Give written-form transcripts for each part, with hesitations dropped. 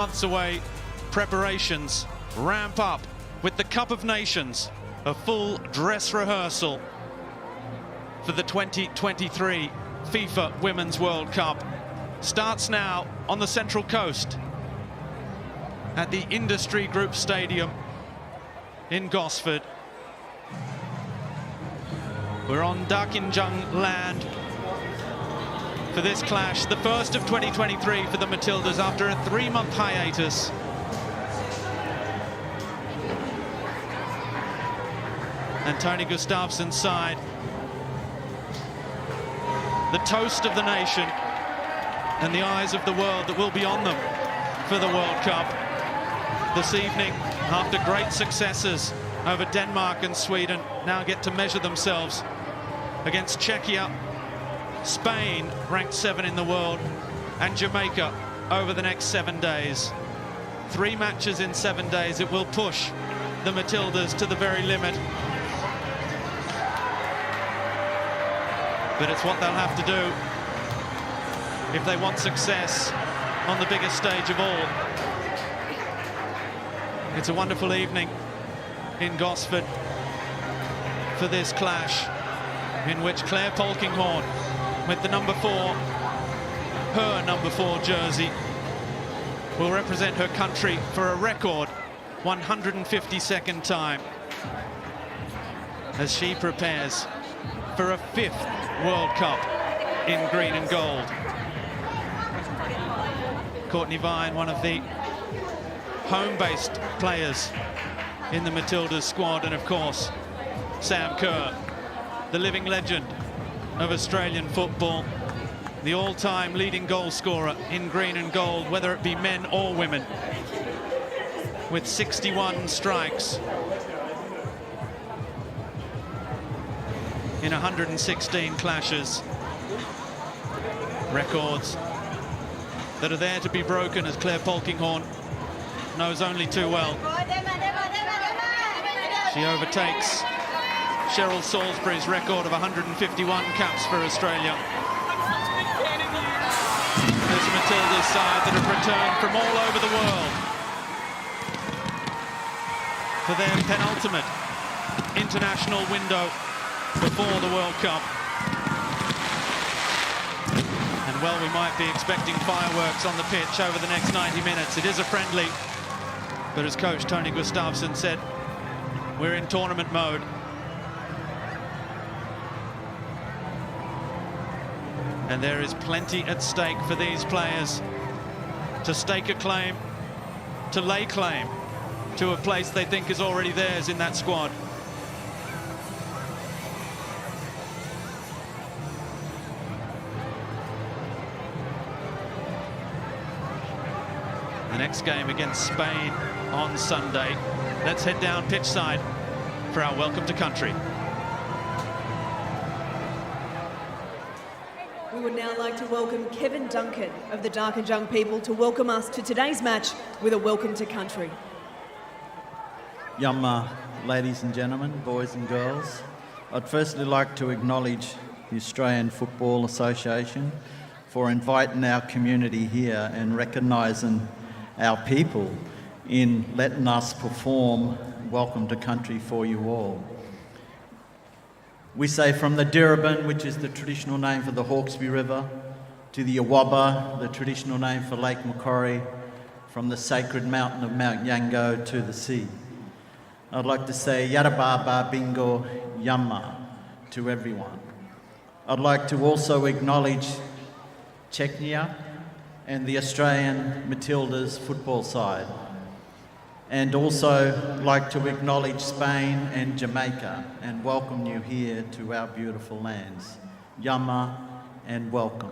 Months away, preparations ramp up with the Cup of Nations, a full dress rehearsal for the 2023 FIFA Women's World Cup. Starts now on the Central Coast at the Industry Group Stadium in Gosford. We're on Darkinjung land for this clash, the first of 2023 for the Matildas after a 3-month hiatus. And Tony Gustafsson's side, the toast of the nation and the eyes of the world that will be on them for the World Cup this evening, after great successes over Denmark and Sweden, now get to measure themselves against Czechia, Spain, ranked 7 in the world, and Jamaica over the next 7 days. 3 matches in 7 days. It will push the Matildas to the very limit. But it's what they'll have to do if they want success on the biggest stage of all. It's a wonderful evening in Gosford for this clash, in which Claire Polkinghorne, with the number 4, her number 4 jersey, will represent her country for a record 152nd time as she prepares for a 5th World Cup in green and gold. Courtney Vine, one of the home-based players in the Matildas squad, and of course Sam Kerr, the living legend of Australian football, the all-time leading goal scorer in green and gold, whether it be men or women, with 61 strikes in 116 clashes. Records that are there to be broken, as Claire Polkinghorne knows only too well. She overtakes Cheryl Salisbury's record of 151 caps for Australia. There's a Matildas side that have returned from all over the world for their penultimate international window before the World Cup. And well, we might be expecting fireworks on the pitch over the next 90 minutes. It is a friendly, but as coach Tony Gustafsson said, we're in tournament mode. And there is plenty at stake for these players to stake a claim, to lay claim to a place they think is already theirs in that squad. The next game against Spain on Sunday. Let's head down pitch side for our welcome to country. We would now like to welcome Kevin Duncan of the Darkinjung people to welcome us to today's match with a welcome to country. Yamma, ladies and gentlemen, boys and girls. I'd firstly like to acknowledge the Australian Football Association for inviting our community here and recognising our people in letting us perform Welcome to Country for you all. We say from the Diribin, which is the traditional name for the Hawkesbury River, to the Awabba, the traditional name for Lake Macquarie, from the sacred mountain of Mount Yango to the sea. I'd like to say Yarababa Bingo Yamma to everyone. I'd like to also acknowledge Czechia and the Australian Matildas football side, and also like to acknowledge Spain and Jamaica and welcome you here to our beautiful lands. Yamma and welcome.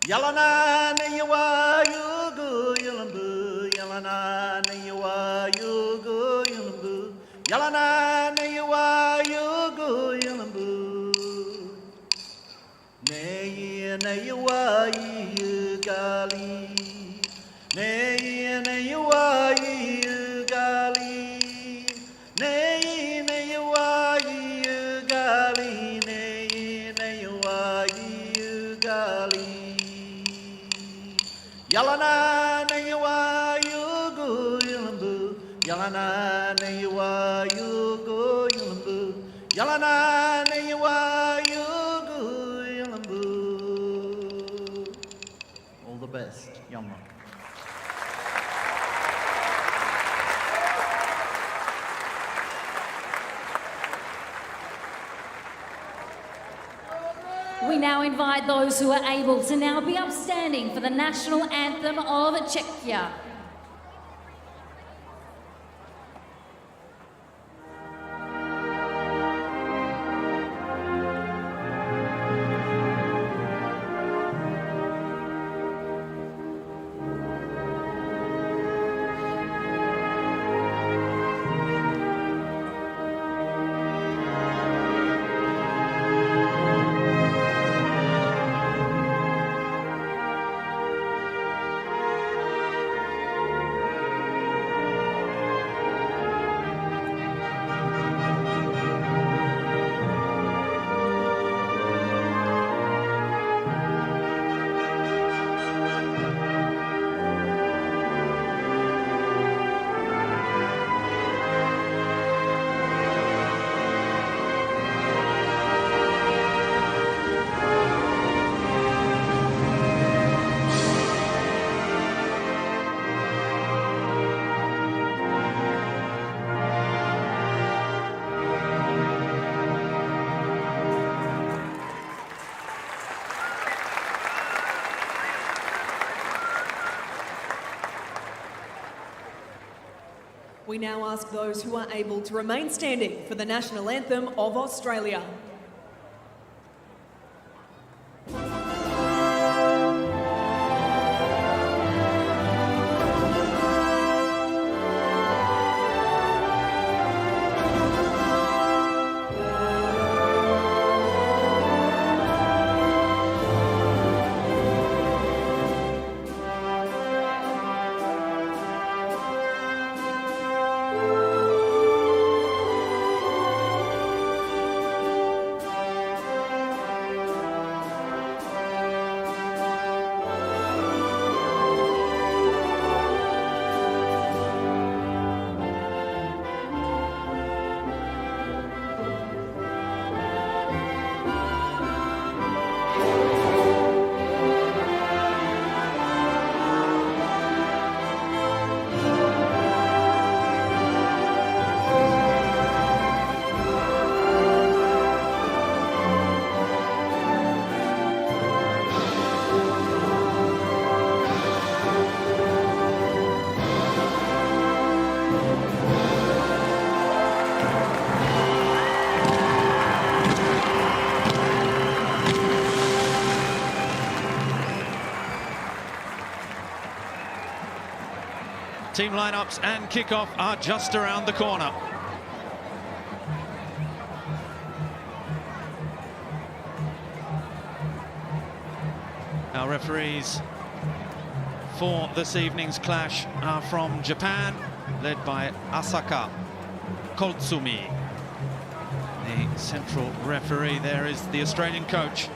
Yalana ne yawa yugu yalambu, yalana ne yawa yugu yalambu, yalana ne yawa yugu yalambu. Yalana na yuwa yugu yulambu. Yalana na yuwa yugu yulambu. Yalana na yuwa yugu yulambu. All the best, Yalma. We now invite those who are able to now be upstanding for the national anthem of Czechia. We now ask those who are able to remain standing for the national anthem of Australia. Team lineups and kickoff are just around the corner. Our referees for this evening's clash are from Japan, led by Asaka Kotsumi. The central referee there is the Australian coach,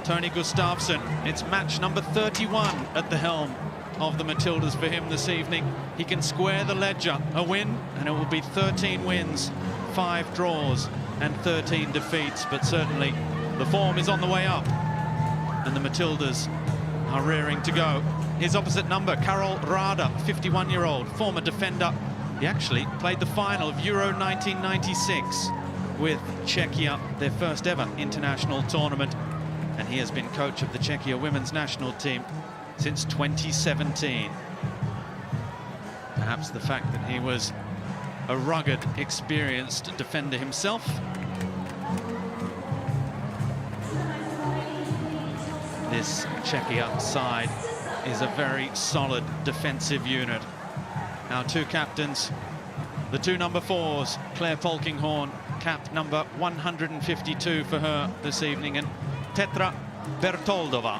Tony Gustafsson. It's match number 31 at the helm of the Matildas for him this evening. He can square the ledger, a win, and it will be 13 wins, 5 draws and 13 defeats, but certainly the form is on the way up and the Matildas are rearing to go. His opposite number, Karol Rada, 51-year-old, former defender. He actually played the final of Euro 1996 with Czechia, their first ever international tournament, and he has been coach of the Czechia women's national team since 2017. Perhaps the fact that he was a rugged, experienced defender himself. This Czechia side is a very solid defensive unit. Our two captains, the two number 4s, Claire Polkinghorne, cap number 152 for her this evening, and Tetra Bertoldova,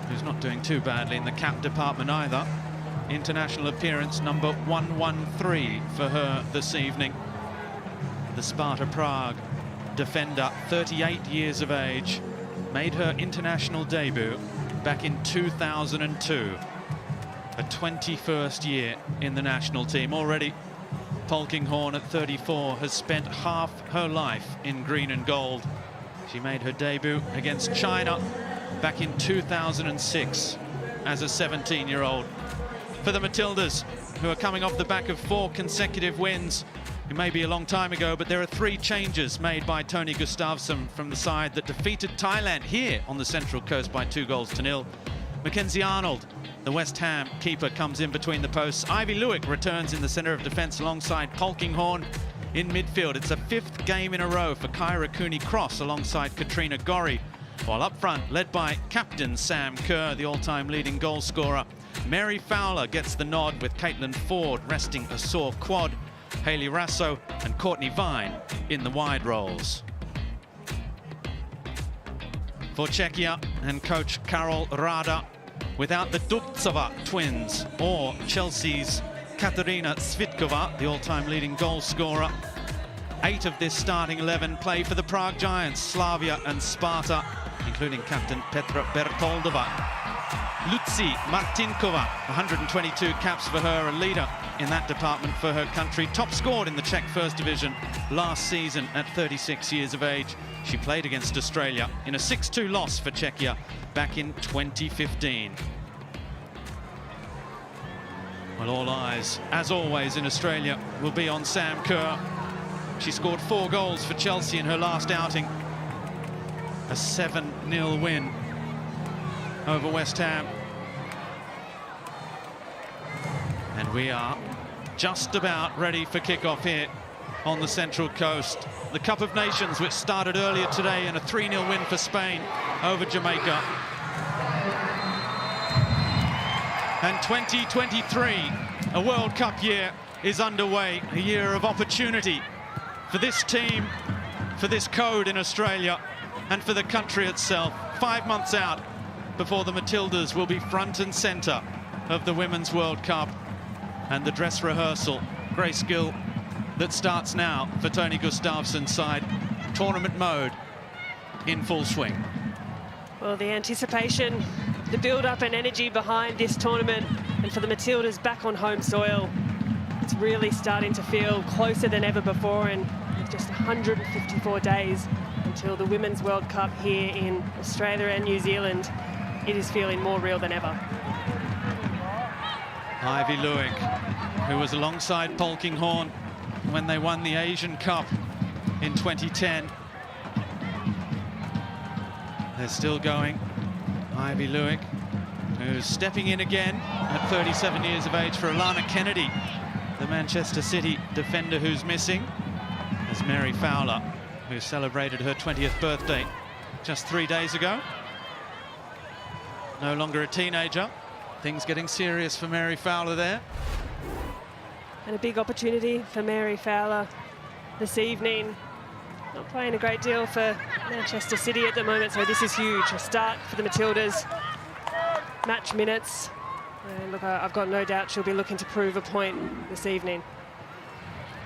who's not doing too badly in the cap department either. International appearance number 113 for her this evening. The Sparta Prague defender, 38 years of age, made her international debut back in 2002. Her 21st year in the national team. Already, Polkinghorne at 34 has spent half her life in green and gold. She made her debut against China back in 2006 as a 17-year-old. For the Matildas, who are coming off the back of 4 consecutive wins, it may be a long time ago, but there are 3 changes made by Tony Gustavsson from the side that defeated Thailand here on the Central Coast by 2-0. Mackenzie Arnold, the West Ham keeper, comes in between the posts. Ivy Lewick returns in the centre of defence alongside Polkinghorne in midfield. It's a 5th game in a row for Kyra Cooney-Cross alongside Katrina Gorry, while up front, led by captain Sam Kerr, the all-time leading goal scorer. Mary Fowler gets the nod with Caitlin Ford resting a sore quad. Hayley Rasso and Courtney Vine in the wide roles. For Czechia and coach Karol Rada, without the Dubcova twins or Chelsea's Katarina Svitkova, the all-time leading goal scorer, 8 of this starting 11 play for the Prague Giants, Slavia and Sparta, including captain Petra Bertoldova. Lucy Martinkova, 122 caps for her, a leader in that department for her country. Top scored in the Czech First Division last season at 36 years of age. She played against Australia in a 6-2 loss for Czechia back in 2015. Well, all eyes, as always in Australia, will be on Sam Kerr. She scored 4 goals for Chelsea in her last outing. A 7-0 win over West Ham. And we are just about ready for kickoff here on the Central Coast. The Cup of Nations, which started earlier today in a 3-0 win for Spain over Jamaica. And 2023, a World Cup year, is underway. A year of opportunity for this team, for this code in Australia, and for the country itself. 5 months out before the Matildas will be front and centre of the Women's World Cup. And the dress rehearsal, Grace Gill, that starts now for Tony Gustavsson's side. Tournament mode in full swing. Well, the anticipation, the build-up and energy behind this tournament, and for the Matildas back on home soil, it's really starting to feel closer than ever before, and with just 154 days until the Women's World Cup here in Australia and New Zealand, it is feeling more real than ever. Ivy Lewick, who was alongside Polkinghorne when they won the Asian Cup in 2010. They're still going. Ivy Lewick, who's stepping in again at 37 years of age for Alana Kennedy, the Manchester City defender who's missing. There's Mary Fowler, who celebrated her 20th birthday just 3 days ago. No longer a teenager. Things getting serious for Mary Fowler there. And a big opportunity for Mary Fowler this evening. Not playing a great deal for Manchester City at the moment, so this is huge. A start for the Matildas. Match minutes. And look, I've got no doubt she'll be looking to prove a point this evening.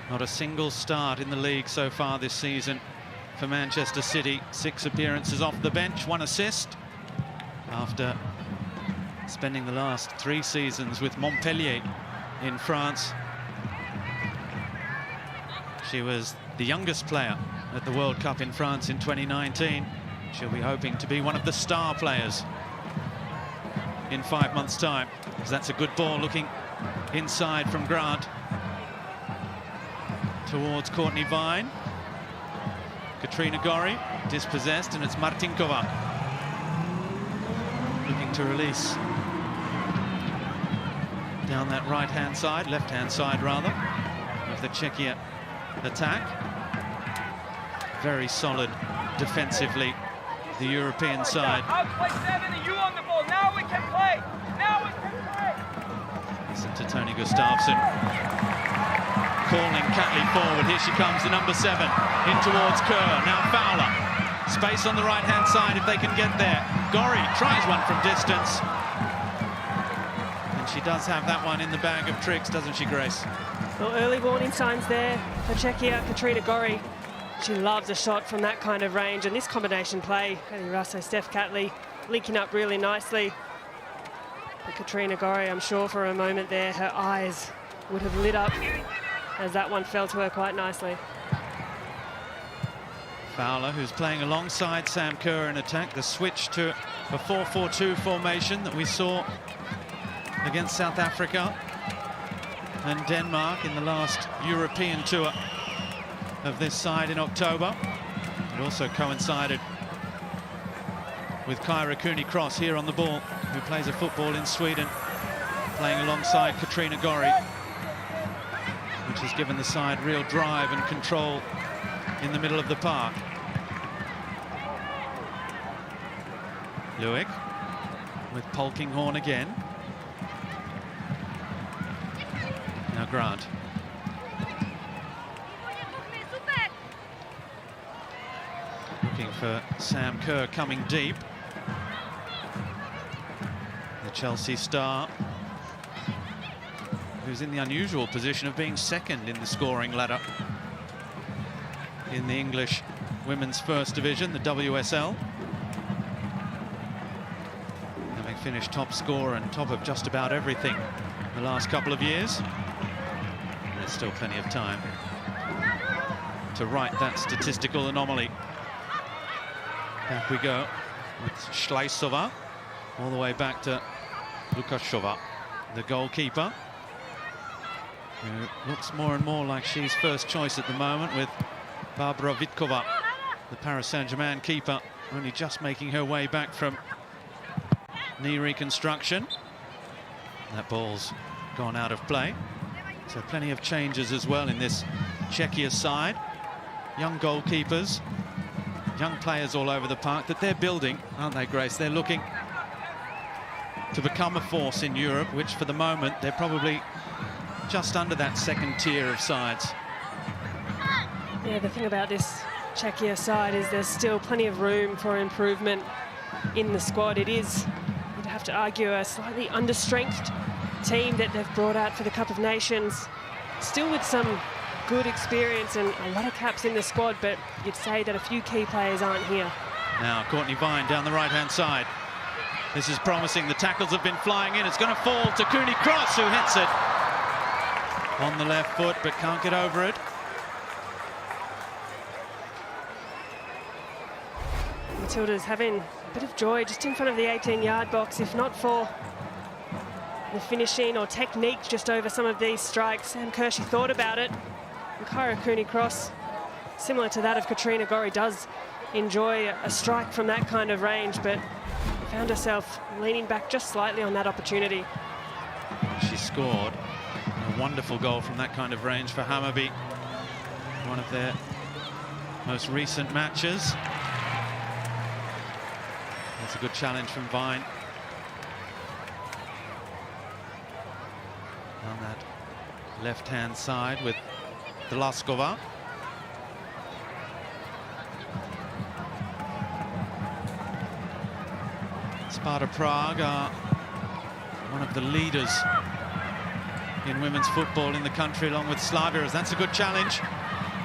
Not a single start in the league so far this season for Manchester City. 6 appearances off the bench, 1 assist after spending the last 3 seasons with Montpellier in France. She was the youngest player at the World Cup in France in 2019. She'll be hoping to be one of the star players in 5 months' time. Because that's a good ball looking inside from Grant towards Courtney Vine. Katrina Gorry dispossessed, and it's Martinkova looking to release down that right-hand side, left-hand side rather, of the Czechia attack. Very solid defensively, the European side. Play 7 and you on the ball. Now we can play. Now we can play. Listen to Tony Gustavsson calling Catley forward. Here she comes, the number 7, in towards Kerr. Now Fowler Space on the right-hand side if they can get there. Gori tries one from distance. And she does have that one in the bag of tricks, doesn't she, Grace? Well, early warning signs there for Czechia, Katrina Gori. She loves a shot from that kind of range, and this combination play, Haley Russo, Steph Catley, linking up really nicely. But Katrina Gori, I'm sure for a moment there, her eyes would have lit up as that one fell to her quite nicely. Fowler, who's playing alongside Sam Kerr in attack, the switch to a 4-4-2 formation that we saw against South Africa and Denmark in the last European tour of this side in October. It also coincided with Kyra Cooney-Cross here on the ball, who plays a football in Sweden, playing alongside Katrina Gori, which has given the side real drive and control in the middle of the park. Lewick with Polkinghorn again. Now Grant. Looking for Sam Kerr coming deep. The Chelsea star, who's in the unusual position of being second in the scoring ladder in the English Women's First Division, the WSL. Having finished top scorer and top of just about everything the last couple of years. There's still plenty of time to right that statistical anomaly. Back we go with Schleisova, all the way back to Lukashova, the goalkeeper, who looks more and more like she's first choice at the moment, with Barbara Vitkova, the Paris Saint-Germain keeper, only just making her way back from knee reconstruction. That ball's gone out of play. So plenty of changes as well in this Czechia side. Young goalkeepers, young players all over the park that they're building, aren't they, Grace? They're looking to become a force in Europe, which for the moment they're probably just under that second tier of sides. Yeah, the thing about this Czechia side is there's still plenty of room for improvement in the squad. It is, you'd have to argue, a slightly understrengthed team that they've brought out for the Cup of Nations, still with some good experience and a lot of caps in the squad, but you'd say that a few key players aren't here. Now Courtney Vine down the right-hand side. This is promising. The tackles have been flying in. It's going to fall to Cooney-Cross, who hits it on the left foot but can't get over it. Matildas having a bit of joy just in front of the 18-yard box, if not for the finishing or technique just over some of these strikes. Sam Kerr thought about it. And Kyra Cooney-Cross, similar to that of Katrina Gori, does enjoy a strike from that kind of range, but found herself leaning back just slightly on that opportunity. She scored a wonderful goal from that kind of range for Hammarby, one of their most recent matches. That's a good challenge from Vine. On that left-hand side with Dlaskova. Sparta Prague are one of the leaders in women's football in the country, along with Slavia. That's a good challenge.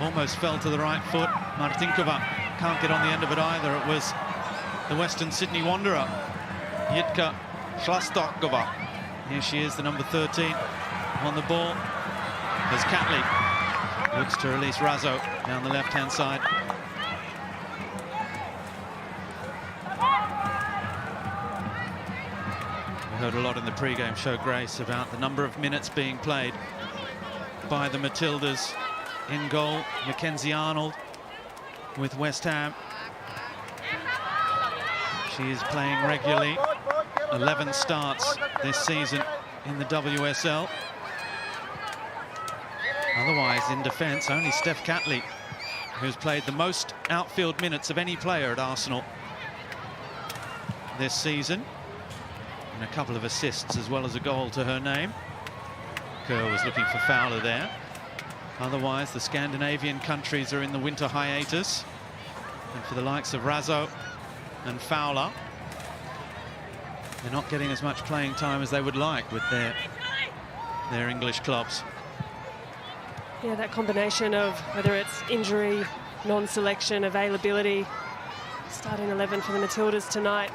Almost fell to the right foot. Martinkova can't get on the end of it either. It was the Western Sydney Wanderer, Jitka Šlastokova. Here she is, the number 13 on the ball. There's Catley, looks to release Razzo down the left-hand side. We heard a lot in the pre-game show, Grace, about the number of minutes being played by the Matildas. In goal, Mackenzie Arnold with West Ham. She is playing regularly. 11 starts this season in the WSL. Otherwise, in defence, only Steph Catley, who's played the most outfield minutes of any player at Arsenal this season. And a couple of assists as well as a goal to her name. Kerr was looking for Fowler there. Otherwise, the Scandinavian countries are in the winter hiatus. And for the likes of Razzo and Fowler, they're not getting as much playing time as they would like with their English clubs. Yeah, that combination of whether it's injury, non-selection, availability, starting 11 for the Matildas tonight,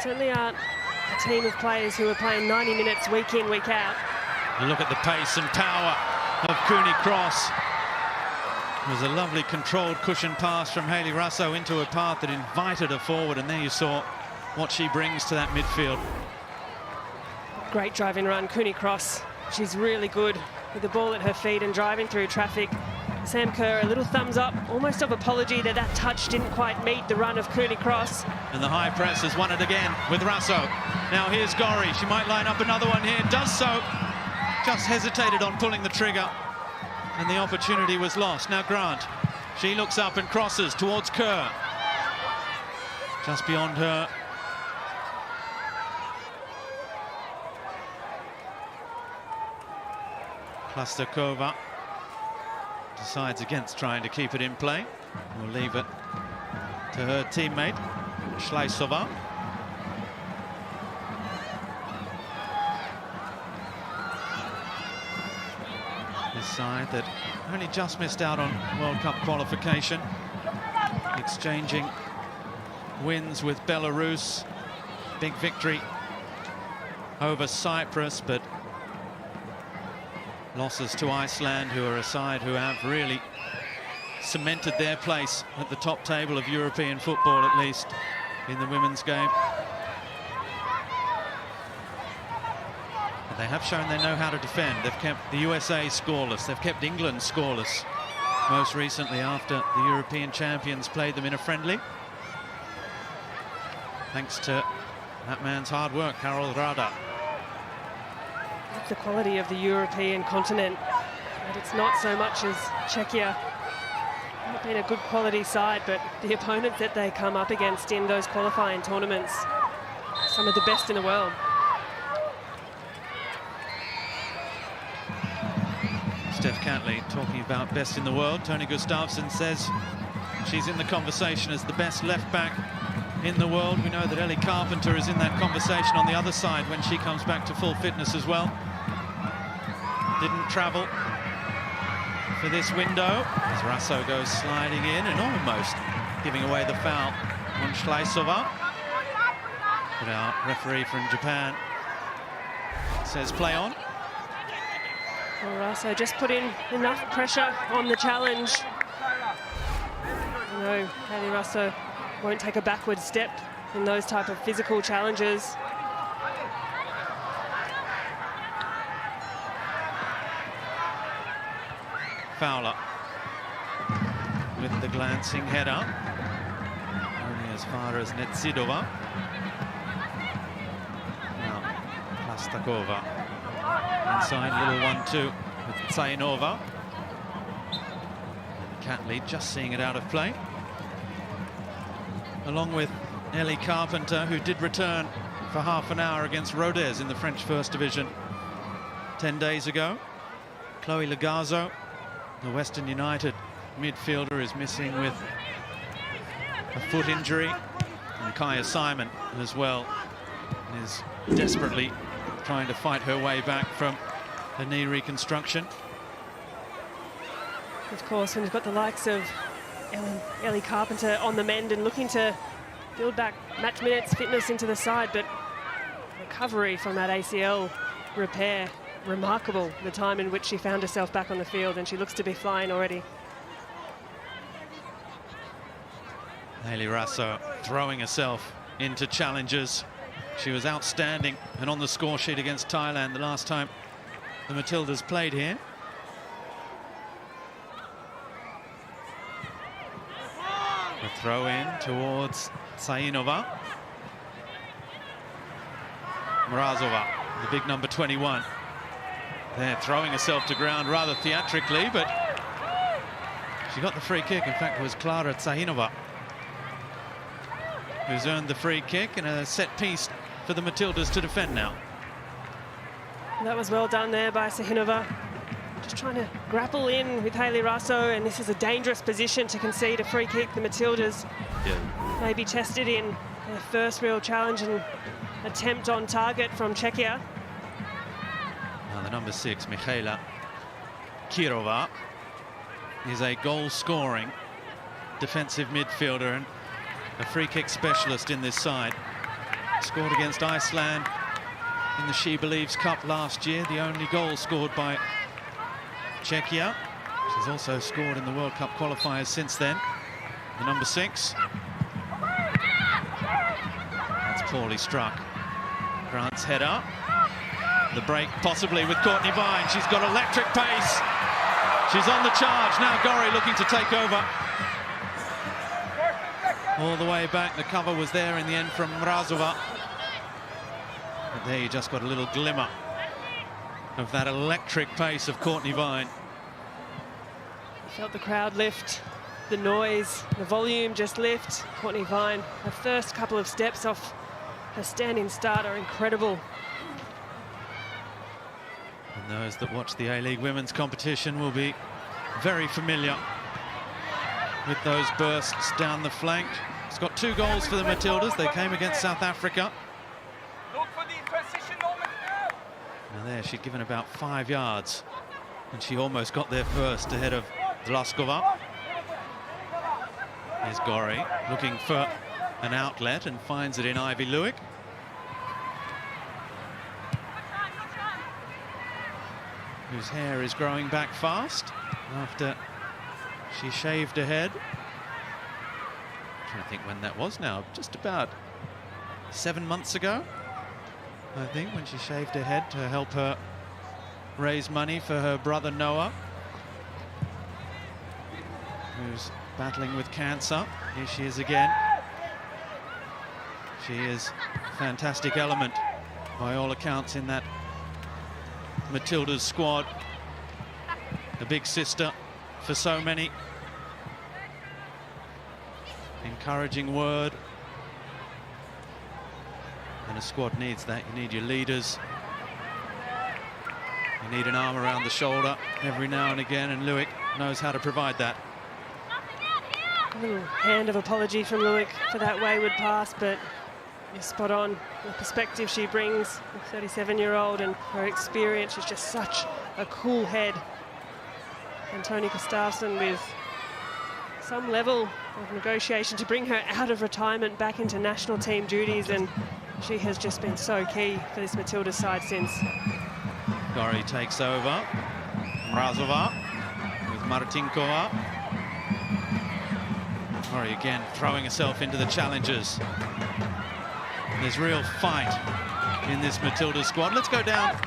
certainly aren't a team of players who are playing 90 minutes week in, week out. And look at the pace and power of Cooney Cross. It was a lovely controlled cushion pass from Hayley Russo into a path that invited her forward, and there you saw what she brings to that midfield. Great driving run, Cooney Cross. She's really good with the ball at her feet and driving through traffic. Sam Kerr, a little thumbs up, almost of apology that that touch didn't quite meet the run of Cooney Cross. And the high press has won it again with Russo. Now here's Gorry. She might line up another one here. Does so. Just hesitated on pulling the trigger, and the opportunity was lost. Now Grant. She looks up and crosses towards Kerr. Just beyond her. Plastakova decides against trying to keep it in play. We'll leave it to her teammate, Schleisova. This side that only just missed out on World Cup qualification, exchanging wins with Belarus. Big victory over Cyprus, but losses to Iceland, who are a side who have really cemented their place at the top table of European football, at least in the women's game. And they have shown they know how to defend. They've kept the USA scoreless. They've kept England scoreless. Most recently after the European champions played them in a friendly. Thanks to that man's hard work, Harold Rada. That's the quality of the European continent. And it's not so much as Czechia. They've been a good quality side, but the opponents that they come up against in those qualifying tournaments, some of the best in the world. Steph Catley talking about best in the world. Tony Gustafsson says she's in the conversation as the best left back in the world. We know that Ellie Carpenter is in that conversation on the other side when she comes back to full fitness as well. Didn't travel for this window as Russo goes sliding in and almost giving away the foul on Schleisova. But our referee from Japan says play on. Well, Russo just put in enough pressure on the challenge. You know, Hayley Russo won't take a backward step in those type of physical challenges. Fowler with the glancing header, only as far as Netsidova. Now Plastakova inside, little 1-2 with Tsainova. Catley just seeing it out of play, along with Ellie Carpenter, who did return for half an hour against Rodez in the French First Division 10 days ago. Chloe Legarzo, the Western United midfielder, is missing with a foot injury, and Kaya Simon as well is desperately trying to fight her way back from a knee reconstruction. Of course, when you've got the likes of Ellie Carpenter on the mend and looking to build back match minutes, fitness into the side, but recovery from that ACL repair, remarkable, the time in which she found herself back on the field, and she looks to be flying already. Hayley Russo throwing herself into challenges. She was outstanding and on the score sheet against Thailand the last time the Matildas played here. A throw in towards Tsainova. Mrazova, the big number 21. There, throwing herself to ground rather theatrically, but she got the free kick. In fact, it was Klara Tsainova who's earned the free kick, and a set piece for the Matildas to defend now. That was well done there by Sahinova. just trying to grapple in with Hayley Raso, and this is a dangerous position to concede a free kick. The Matildas maybe tested in their first real challenge and attempt on target from Czechia. Now the number 6, Michaela Kirova, is a goal-scoring defensive midfielder and a free kick specialist in this side. Scored against Iceland in the She Believes Cup last year, the only goal scored by Czechia. She's also scored in the World Cup qualifiers since then. The number 6. That's poorly struck. Grant's header. The break possibly with Courtney Vine. She's got electric pace. She's on the charge. Now Gorry looking to take over. All the way back. The cover was there in the end from Mrazova. But there you just got a little glimmer of that electric pace of Courtney Vine. Felt the crowd lift, the noise, the volume just lift. Courtney Vine, her first couple of steps off her standing start are incredible. And those that watch the A-League women's competition will be very familiar with those bursts down the flank. It's got 2 goals for the Matildas. They came against South Africa. Look for the transition moment now. Now there, she'd given about 5 yards, and she almost got there first ahead of Zlaskova. Here's Gorry looking for an outlet and finds it in Ivy Lewick. Whose hair is growing back fast after she shaved her head. I'm trying to think when that was now, just about 7 months ago, I think, when she shaved her head to help her raise money for her brother Noah, who's battling with cancer. Here she is again. She is a fantastic element by all accounts in that Matildas squad. A big sister for so many. Encouraging word. And a squad needs that. You need your leaders. You need an arm around the shoulder every now and again, and Lewick knows how to provide that. A little hand of apology from Lewick for that wayward pass, but you're spot on. The perspective she brings, the 37-year-old, and her experience is just such a cool head. And Tony Gustafsson with some level of negotiation to bring her out of retirement back into national team duties, and she has just been so key for this Matilda side since. Gorry takes over. Mrazova with Martinkova. Gorry again throwing herself into the challenges. There's real fight in this Matilda squad. Let's go down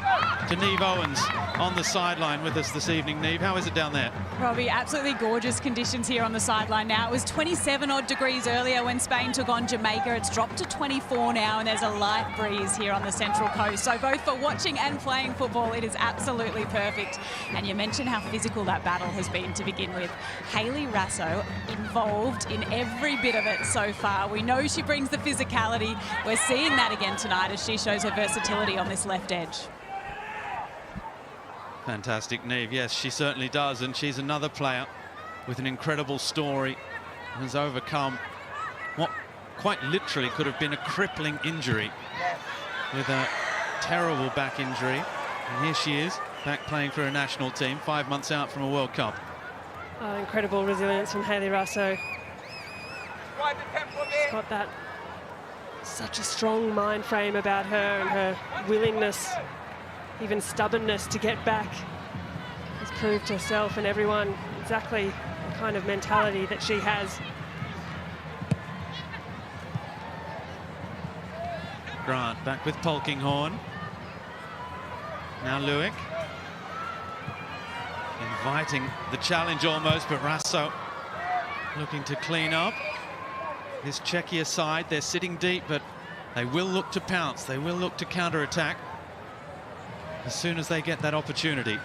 to Neve Owens on the sideline with us this evening. Neve, how is it down there? Robbie, absolutely gorgeous conditions here on the sideline now. It was 27 odd degrees earlier when Spain took on Jamaica. It's dropped to 24 now, and there's a light breeze here on the Central Coast. So both for watching and playing football, it is absolutely perfect. And you mentioned how physical that battle has been to begin with. Hayley Raso involved in every bit of it so far. We know she brings the physicality. We're seeing that again tonight as she shows her versatility on this left edge. Fantastic, Neve. Yes, she certainly does, and she's another player with an incredible story, has overcome what quite literally could have been a crippling injury with a terrible back injury, and here she is back playing for a national team 5 months out from a World Cup. Oh, incredible resilience from Hayley Raso. She's got that such a strong mind frame about her, and her willingness, even stubbornness to get back, has proved herself and everyone exactly the kind of mentality that she has. Grant back with Polkinghorne. Now Lewick. Inviting the challenge almost, but Raso looking to clean up. This Czechia side, they're sitting deep, but they will look to pounce. They will look to counter-attack as soon as they get that opportunity.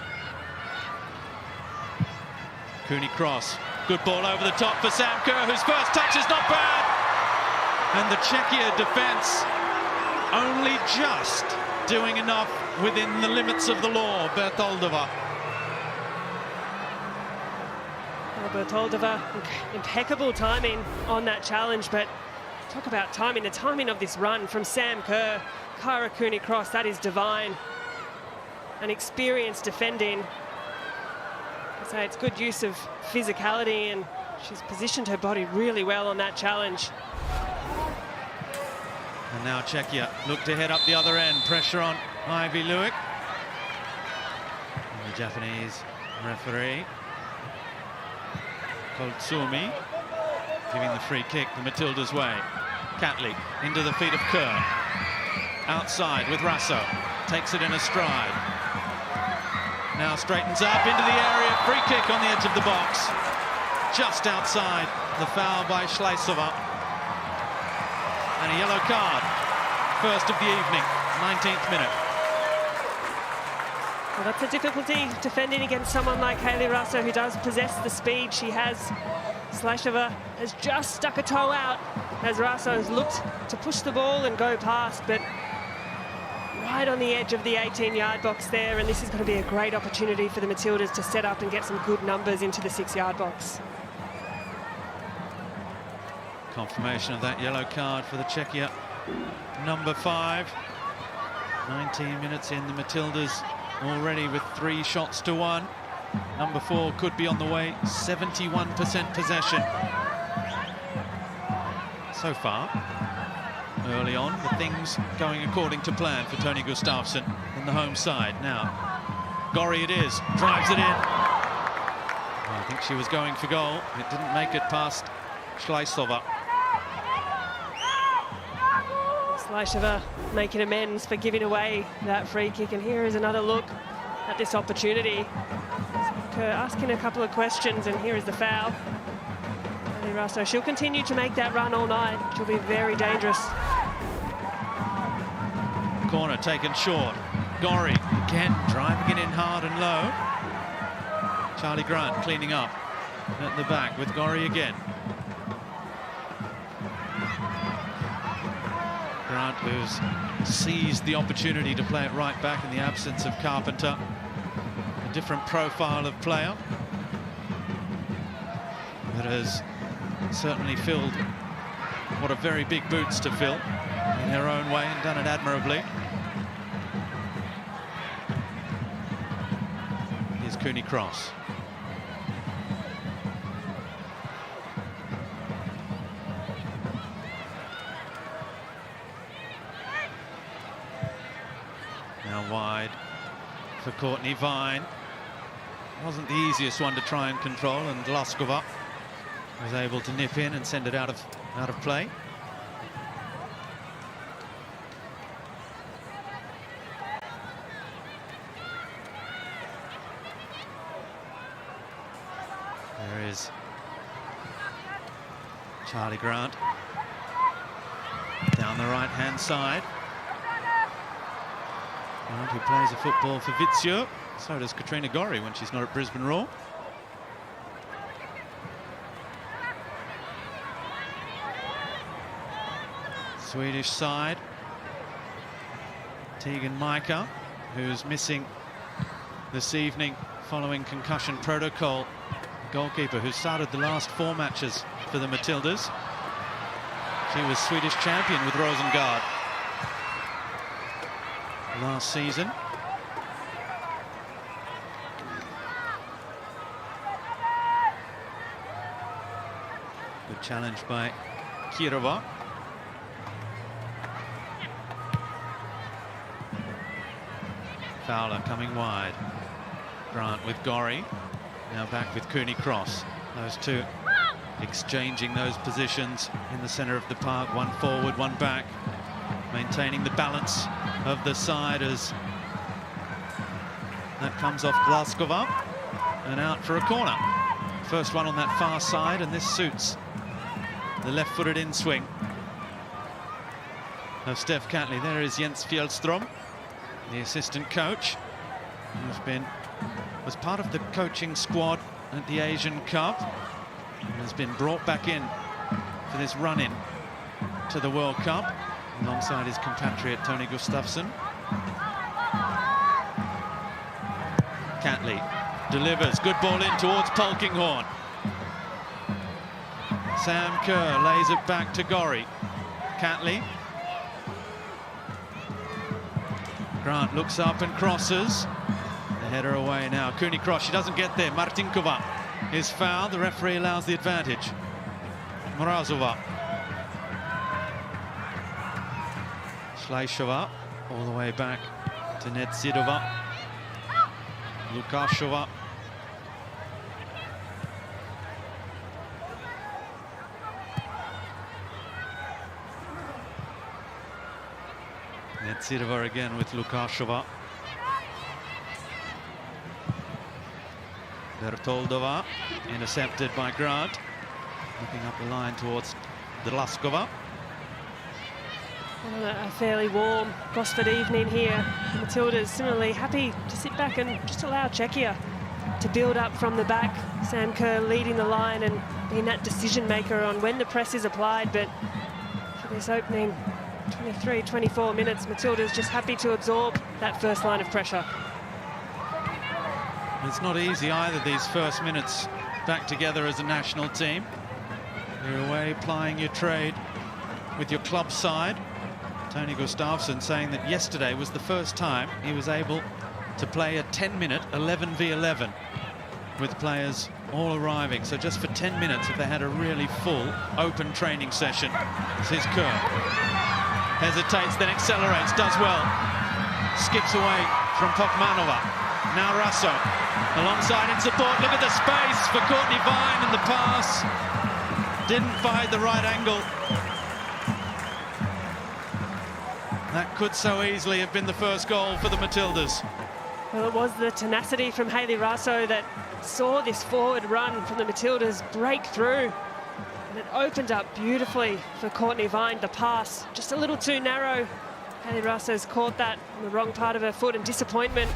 Cooney cross. Good ball over the top for Sam Kerr, whose first touch is not bad. And the Czechia defence only just doing enough within the limits of the law. Bertoldova Bertoldova, impeccable timing on that challenge, but talk about timing. The timing of this run from Sam Kerr, Kyra Cooney-Cross, that is divine. An experienced defending. So it's good use of physicality, and she's positioned her body really well on that challenge. And now Czechia look to head up the other end. Pressure on Ivy Lewick. And the Japanese referee, Koltsumi, giving the free kick the Matildas' way. Catley into the feet of Kerr. Outside with Rasso. Takes it in a stride. Now straightens up into the area. Free kick on the edge of the box. Just outside the foul by Schleisova. And a yellow card. First of the evening, 19th minute. Well, that's a difficulty defending against someone like Hayley Rasso, who does possess the speed she has. Schleisova has just stuck a toe out as Rasso has looked to push the ball and go past, but right on the edge of the 18-yard box there, and this is going to be a great opportunity for the Matildas to set up and get some good numbers into the 6-yard box. Confirmation of that yellow card for the Czechia number 5. 19 minutes in, the Matildas already with 3 shots to 1. Number 4 could be on the way. 71% possession so far. Early on, the things going according to plan for Tony Gustafsson in the home side. Now, Gorry it is, drives it in. I think she was going for goal. It didn't make it past Schleisova. Schleisova making amends for giving away that free kick, and here is another look at this opportunity. Kerr asking a couple of questions, and here is the foul. Hayley Rasso, she'll continue to make that run all night. She'll be very dangerous. Corner taken short. Gorry again driving it in hard and low. Charlie Grant cleaning up at the back with Gorry again. Grant, who's seized the opportunity to play it right back in the absence of Carpenter. A different profile of player that has certainly filled what are very big boots to fill in her own way, and done it admirably. Here's Cooney-Cross. Now wide for Courtney Vine. Wasn't the easiest one to try and control, and Gloskova was able to nip in and send it out of play. There is Charlie Grant down the right-hand side. Grant, who plays a football for Vitsio. So does Katrina Gorry when she's not at Brisbane Roar. Swedish side. Tegan Micah, who's missing this evening following concussion protocol. Goalkeeper who started the last 4 matches for the Matildas. She was Swedish champion with Rosengard last season. Good challenge by Kirova. Fowler coming wide. Grant with Gorry. Now back with Cooney-Cross. Those two exchanging those positions in the centre of the park. One forward, one back. Maintaining the balance of the side as that comes off Gloskova and out for a corner. First one on that far side, and this suits the left-footed in-swing of Steph Catley. There is Jens Fjellström, the assistant coach, who's was part of the coaching squad at the Asian Cup and has been brought back in for this run-in to the World Cup alongside his compatriot Tony Gustafsson. Catley delivers, good ball in towards Polkinghorne. Sam Kerr lays it back to Gorry. Catley. Grant looks up and crosses. The header away now. Cooney cross, she doesn't get there. Martinkova is fouled. The referee allows the advantage. Mrazova. Schleichova all the way back to Netsidova. Lukashova. Netsidova again with Lukashova. Bertoldova intercepted by Grant. Looking up the line towards Dlaskova. A fairly warm Gosford evening here. The Matildas similarly happy to sit back and just allow Czechia to build up from the back. Sam Kerr leading the line and being that decision maker on when the press is applied. But for this opening 23, 24 minutes, Matilda's just happy to absorb that first line of pressure. It's not easy either, these first minutes back together as a national team. You're away plying your trade with your club side. Tony Gustafsson saying that yesterday was the first time he was able to play a 10-minute 11v11 with players all arriving. So just for 10 minutes, if they had a really full open training session. This is Kerr. Hesitates, then accelerates, does well. Skips away from Pokmanova. Now Russo alongside in support. Look at the space for Courtney Vine, and the pass didn't find the right angle. That could so easily have been the first goal for the Matildas. Well, it was the tenacity from Hayley Russo that saw this forward run from the Matildas break through. And it opened up beautifully for Courtney Vine. The pass just a little too narrow. Hayley Russo's caught that on the wrong part of her foot, and disappointment.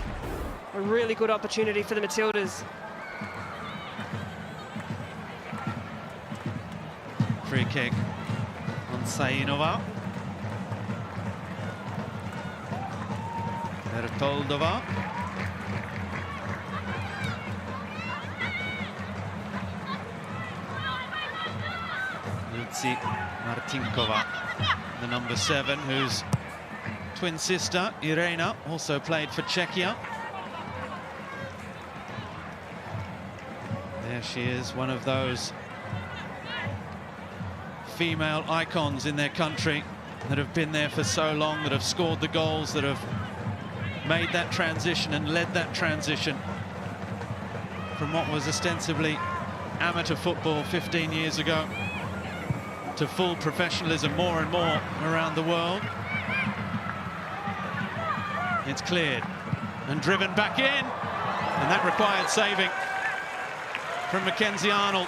A really good opportunity for the Matildas. Free kick on Sainova. Bertoldova. Lucy Martinkova, the number 7, whose twin sister Irena also played for Czechia. There she is, one of those female icons in their country that have been there for so long, that have scored the goals, that have made that transition and led that transition from what was ostensibly amateur football 15 years ago to full professionalism more and more around the world. It's cleared and driven back in, and that required saving from Mackenzie Arnold.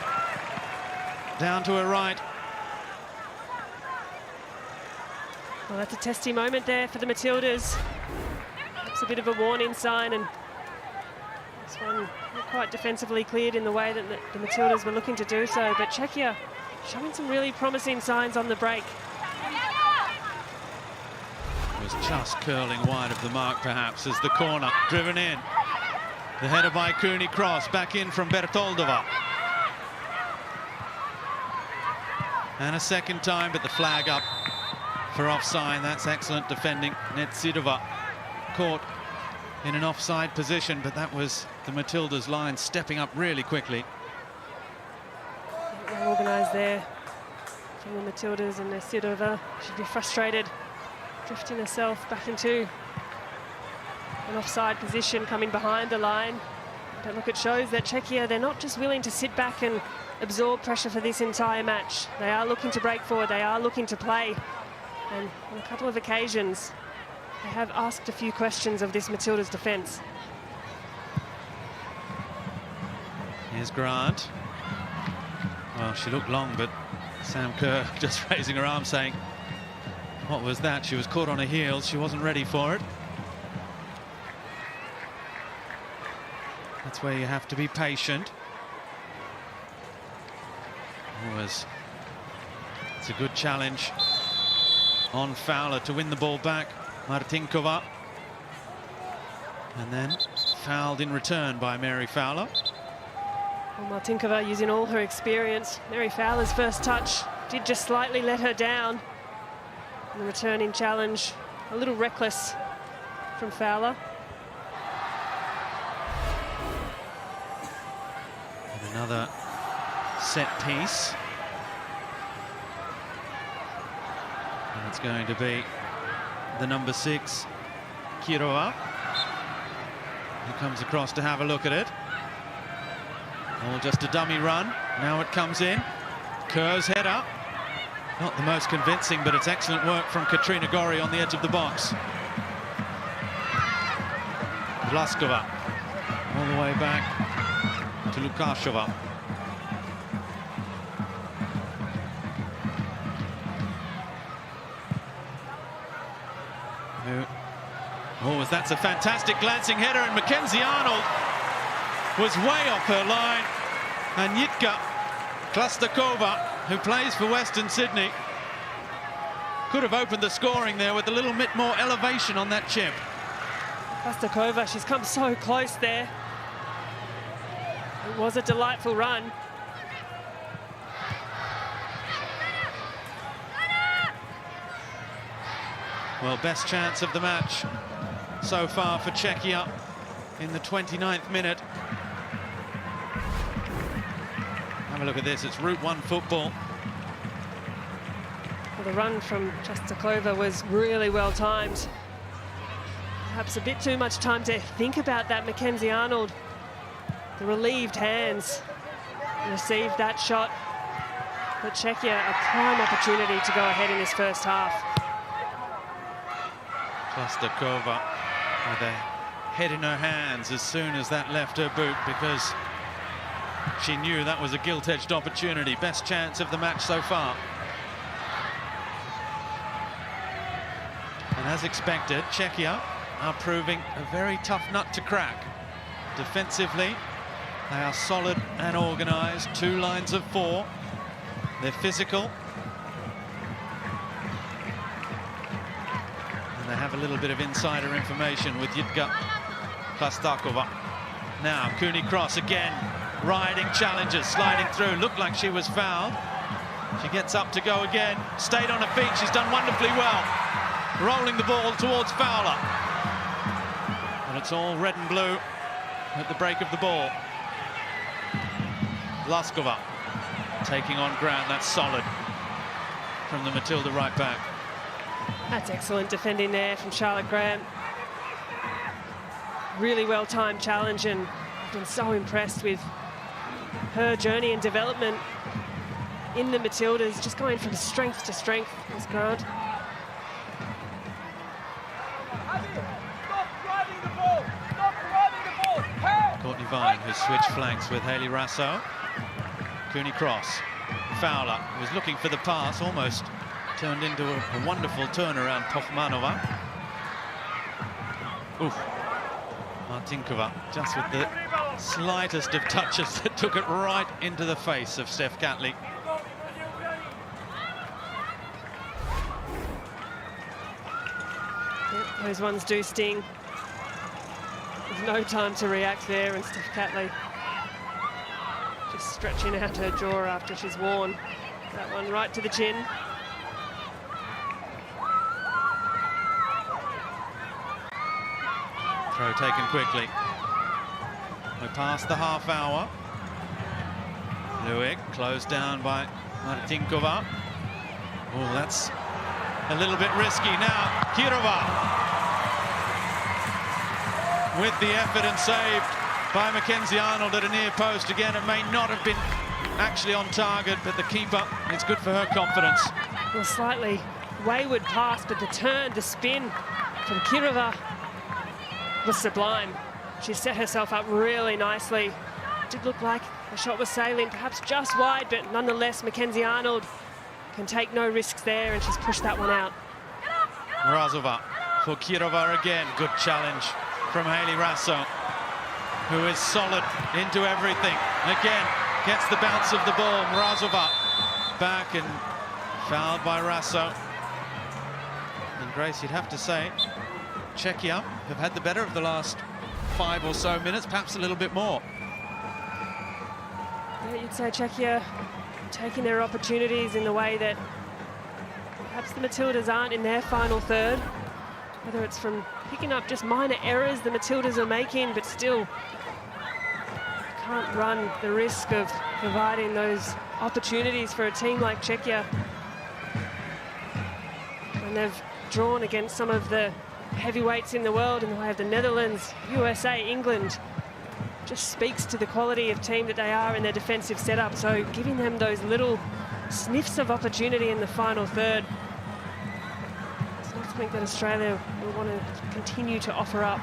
Down to her right. Well, that's a testy moment there for the Matildas. It's a bit of a warning sign, and this one not quite defensively cleared in the way that the Matildas were looking to do so, but Czechia showing some really promising signs on the break. Was just curling wide of the mark, perhaps, as the corner driven in. The header by Cooney cross, back in from Bertoldova. And a second time, but the flag up for offside. That's excellent defending. Netsidova caught in an offside position, but that was the Matildas line stepping up really quickly. Well organised there from the Matildas, and Netsidova should be frustrated, drifting herself back into an offside position, coming behind the line. But look, it shows that Czechia, they're not just willing to sit back and absorb pressure for this entire match. They are looking to break forward, they are looking to play, and on a couple of occasions they have asked a few questions of this Matildas defence. Here's Grant. Well, she looked long, but Sam Kerr just raising her arm saying, what was that? She was caught on her heels, she wasn't ready for it. That's where you have to be patient. It's a good challenge on Fowler to win the ball back. Martinkova. And then fouled in return by Mary Fowler. Well, Martinkova using all her experience. Mary Fowler's first touch did just slightly let her down. And the returning challenge, a little reckless from Fowler. And another set piece. And it's going to be the number 6, Kirova, who comes across to have a look at it. All just a dummy run. Now it comes in. Kerr's header. Not the most convincing, but it's excellent work from Katrina Gorry on the edge of the box. Vlaskova all the way back to Lukashova. Oh, that's a fantastic glancing header, and Mackenzie Arnold was way off her line. And Jitka Klastakova, who plays for Western Sydney, could have opened the scoring there with a little bit more elevation on that chip. Klastakova, she's come so close there. It was a delightful run. Well, best chance of the match so far for Czechia in the 29th minute. Have a look at this, it's Route 1 football. Well, the run from Klastakova was really well timed. Perhaps a bit too much time to think about that. Mackenzie Arnold, the relieved hands, received that shot. But Czechia, a prime opportunity to go ahead in this first half. Klastakova with a head in her hands as soon as that left her boot, because she knew that was a gilt-edged opportunity. Best chance of the match so far. And as expected, Czechia are proving a very tough nut to crack. Defensively, they are solid and organised. 2 lines of 4. They're physical. And they have a little bit of insider information with Jitka Klastakova. Now, Cooney Cross again, riding challenges, sliding through. Looked like she was fouled. She gets up to go again. Stayed on her feet. She's done wonderfully well. Rolling the ball towards Fowler. And it's all red and blue at the break of the ball. Laskova taking on ground. That's solid from the Matilda right back. That's excellent defending there from Charlotte Graham. Really well-timed challenge, and I've been so impressed with her journey and development in the Matildas, just going from strength to strength this ground. Stop driving the ball! Stop driving the ball! Help! Courtney Vine, who switched flanks with Hayley Rasso. Cooney Cross. Fowler was looking for the pass, almost turned into a wonderful turnaround. Tochmanova. Oof. Martinkova, just with the slightest of touches that took it right into the face of Steph Catley. Yep, those ones do sting. There's no time to react there, and Steph Catley just stretching out her jaw after she's worn that one right to the chin. Throw taken quickly. We're past the half hour. Luik closed down by Martinkova. Oh, that's a little bit risky now. Kirova with the effort and saved by Mackenzie Arnold at a near post. Again, it may not have been actually on target, but the keeper, it's good for her confidence. Well, slightly wayward pass, but the turn, the spin from Kirova was sublime. She set herself up really nicely. It did look like the shot was sailing, perhaps just wide, but nonetheless, Mackenzie Arnold can take no risks there, and she's pushed that one out. Razova for Kirova again. Good challenge from Hayley Rasso, who is solid into everything. Again, gets the bounce of the ball. Razova back and fouled by Rasso. And Grace, you'd have to say, Czechia have had the better of the last 5 or so minutes, perhaps a little bit more. you'd say Czechia taking their opportunities in the way that perhaps the Matildas aren't in their final third. Whether it's from picking up just minor errors the Matildas are making, but still can't run the risk of providing those opportunities for a team like Czechia. And they've drawn against some of the heavyweights in the world in the way of the Netherlands, USA, England. Just speaks to the quality of team that they are in their defensive setup. So giving them those little sniffs of opportunity in the final third. It's not something that Australia will want to continue to offer up.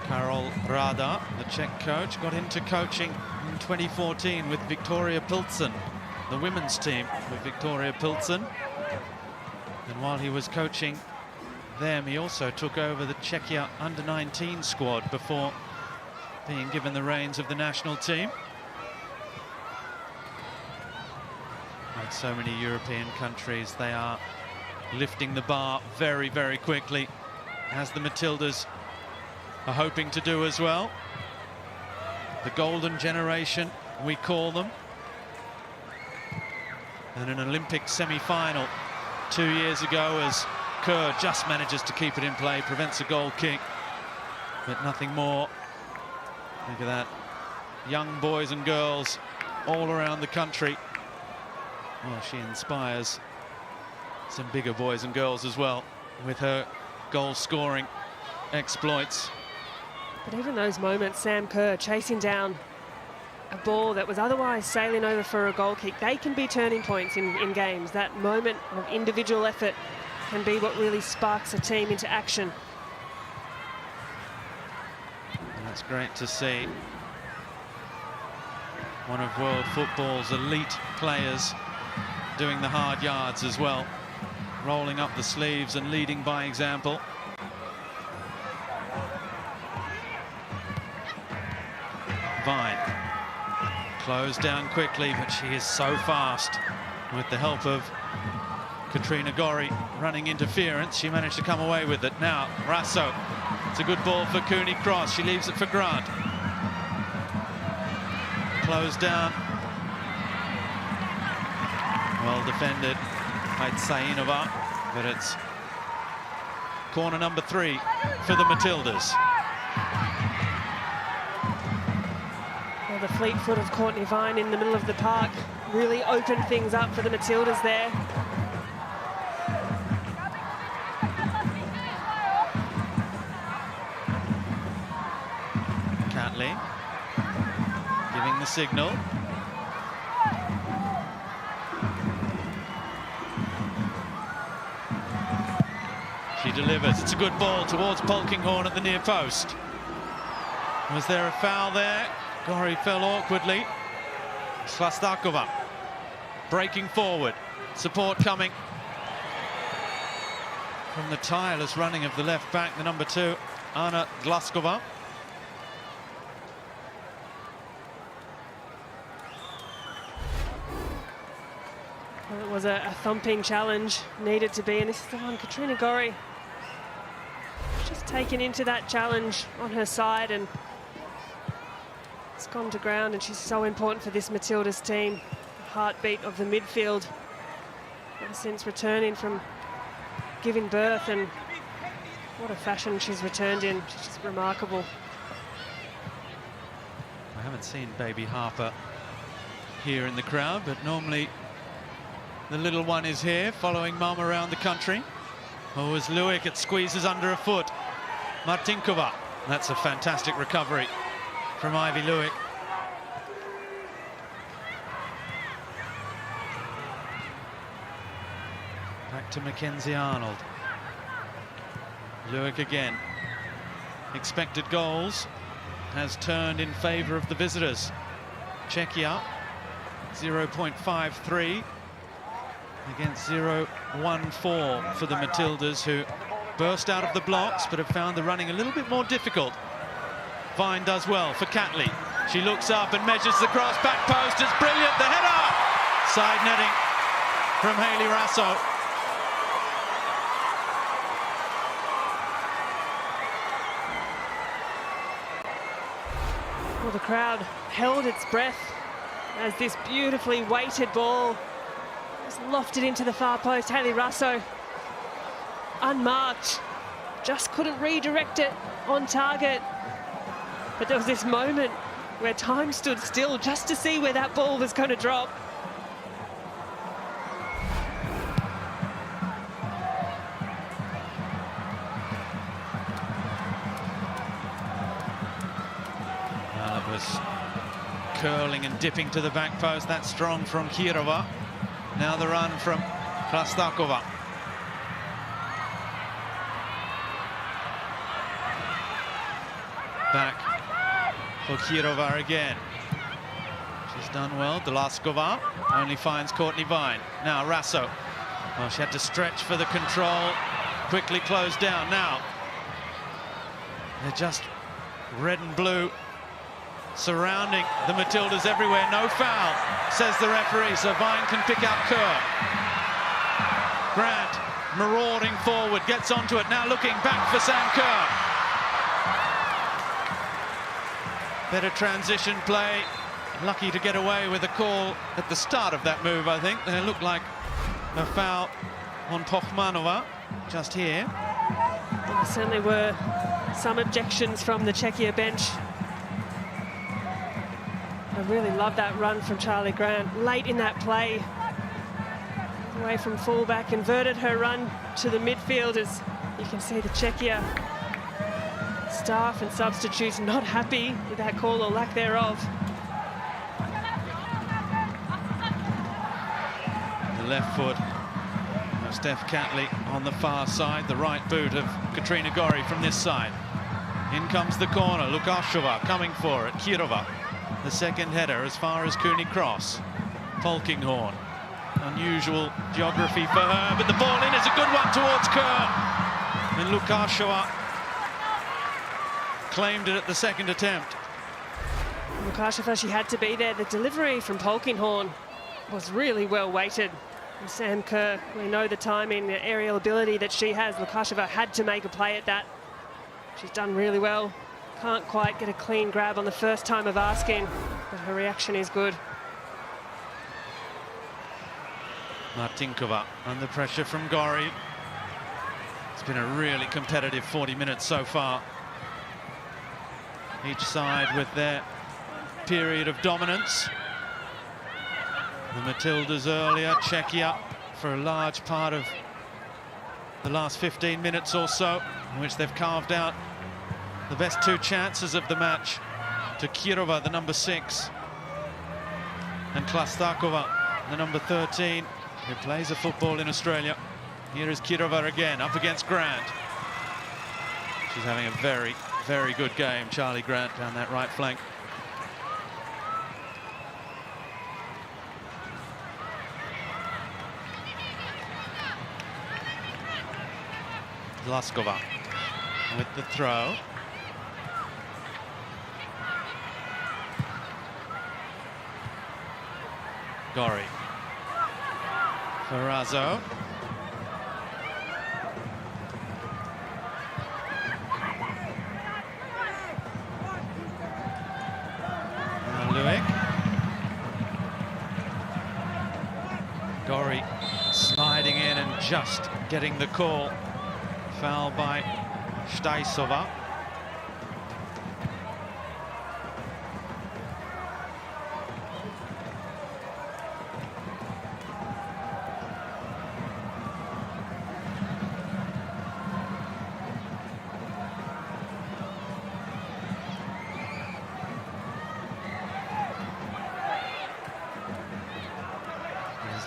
Karol Rada, the Czech coach, got into coaching in 2014 with Victoria Pilsen, the women's team with Victoria Pilsen. And while he was coaching them, he also took over the Czechia under-19 squad before being given the reins of the national team. Like so many European countries, they are lifting the bar very, very quickly, as the Matildas are hoping to do as well. The golden generation, we call them. And an Olympic semi-final 2 years ago, as Kerr just manages to keep it in play, prevents a goal kick, but nothing more. Look at that. Young boys and girls all around the country. Well, she inspires some bigger boys and girls as well with her goal-scoring exploits. But even those moments, Sam Kerr chasing down a ball that was otherwise sailing over for a goal kick, they can be turning points in games. That moment of individual effort can be what really sparks a team into action. And that's great to see. One of world football's elite players doing the hard yards as well, rolling up the sleeves and leading by example. Vine closed down quickly, but she is so fast. With the help of Katrina Gorry running interference, she managed to come away with it. Now Rasso, it's a good ball for Cooney Cross. She leaves it for Grant. Closed down, well defended by Tsainova, but it's corner number 3 for the Matildas. The fleet foot of Courtney Vine in the middle of the park really opened things up for the Matildas there. Catley giving the signal. She delivers. It's a good ball towards Polkinghorne at the near post. Was there a foul there? Gorry fell awkwardly. Slastakova breaking forward. Support coming from the tireless running of the left back, the number 2, Anna Glaskova. Well, it was a thumping challenge, needed to be, and this is the one, Katrina Gorry just taken into that challenge on her side, and it's gone to ground, and she's so important for this Matildas team. The heartbeat of the midfield ever since returning from giving birth, and what a fashion she's returned in. She's just remarkable. I haven't seen baby Harper here in the crowd, but normally the little one is here following mum around the country. Oh, as Lewick, it squeezes under a foot. Martinkova, that's a fantastic recovery from Ivy Lewick. Back to Mackenzie Arnold. Lewick again. Expected goals has turned in favour of the visitors. Czechia 0.53 against 0.14 for the Matildas, who burst out of the blocks but have found the running a little bit more difficult. Vine does well for Catley. She looks up and measures the cross, back post, it's brilliant, the header! Side netting from Hayley Rasso. Well, the crowd held its breath as this beautifully weighted ball was lofted into the far post. Hayley Russo, unmarked, just couldn't redirect it on target. But there was this moment where time stood still just to see where that ball was going to drop. Well, it was curling and dipping to the back post. That's strong from Kirova. Now the run from Klastakova. Back for Kirova again. She's done well. Delaskova only finds Courtney Vine. Now Rasso. Well, she had to stretch for the control. Quickly closed down. Now they're just red and blue surrounding the Matildas everywhere. No foul, says the referee, so Vine can pick out Kerr. Grant marauding forward, gets onto it. Now looking back for Sam Kerr. Better transition play. Lucky to get away with a call at the start of that move, I think. It looked like a foul on Pochmanova just here. Well, there certainly were some objections from the Czechia bench. I really love that run from Charlie Grant. Late in that play, away from fullback, inverted her run to the midfield as you can see the Czechia staff and substitutes not happy with that call or lack thereof. The left foot of Steph Catley on the far side, the right boot of Katrina Gori from this side. In comes the corner, Lukashova coming for it, Kirova. The second header as far as Cooney Cross. Polkinghorn. Unusual geography for her, but the ball in is a good one towards Kerr. And Lukashova claimed it at the second attempt. Lukashova, she had to be there. The delivery from Polkinghorn was really well weighted. And Sam Kerr, we know the timing, the aerial ability that she has. Lukashova had to make a play at that. She's done really well. Can't quite get a clean grab on the first time of asking, but her reaction is good. Martinkova under pressure from Gori. It's been a really competitive 40 minutes so far. Each side with their period of dominance. The Matildas earlier, Czechia for a large part of the last 15 minutes or so, in which they've carved out the best two chances of the match to Kirova, the number 6, and Klastakova, the number 13, who plays a football in Australia. Here is Kirova again, up against Grant. She's having a very, very good game, Charlie Grant, down that right flank. Laskova with the throw. Gori. Ferrazzo. Luik. Gori sliding in and just getting the call. Foul by Staisova.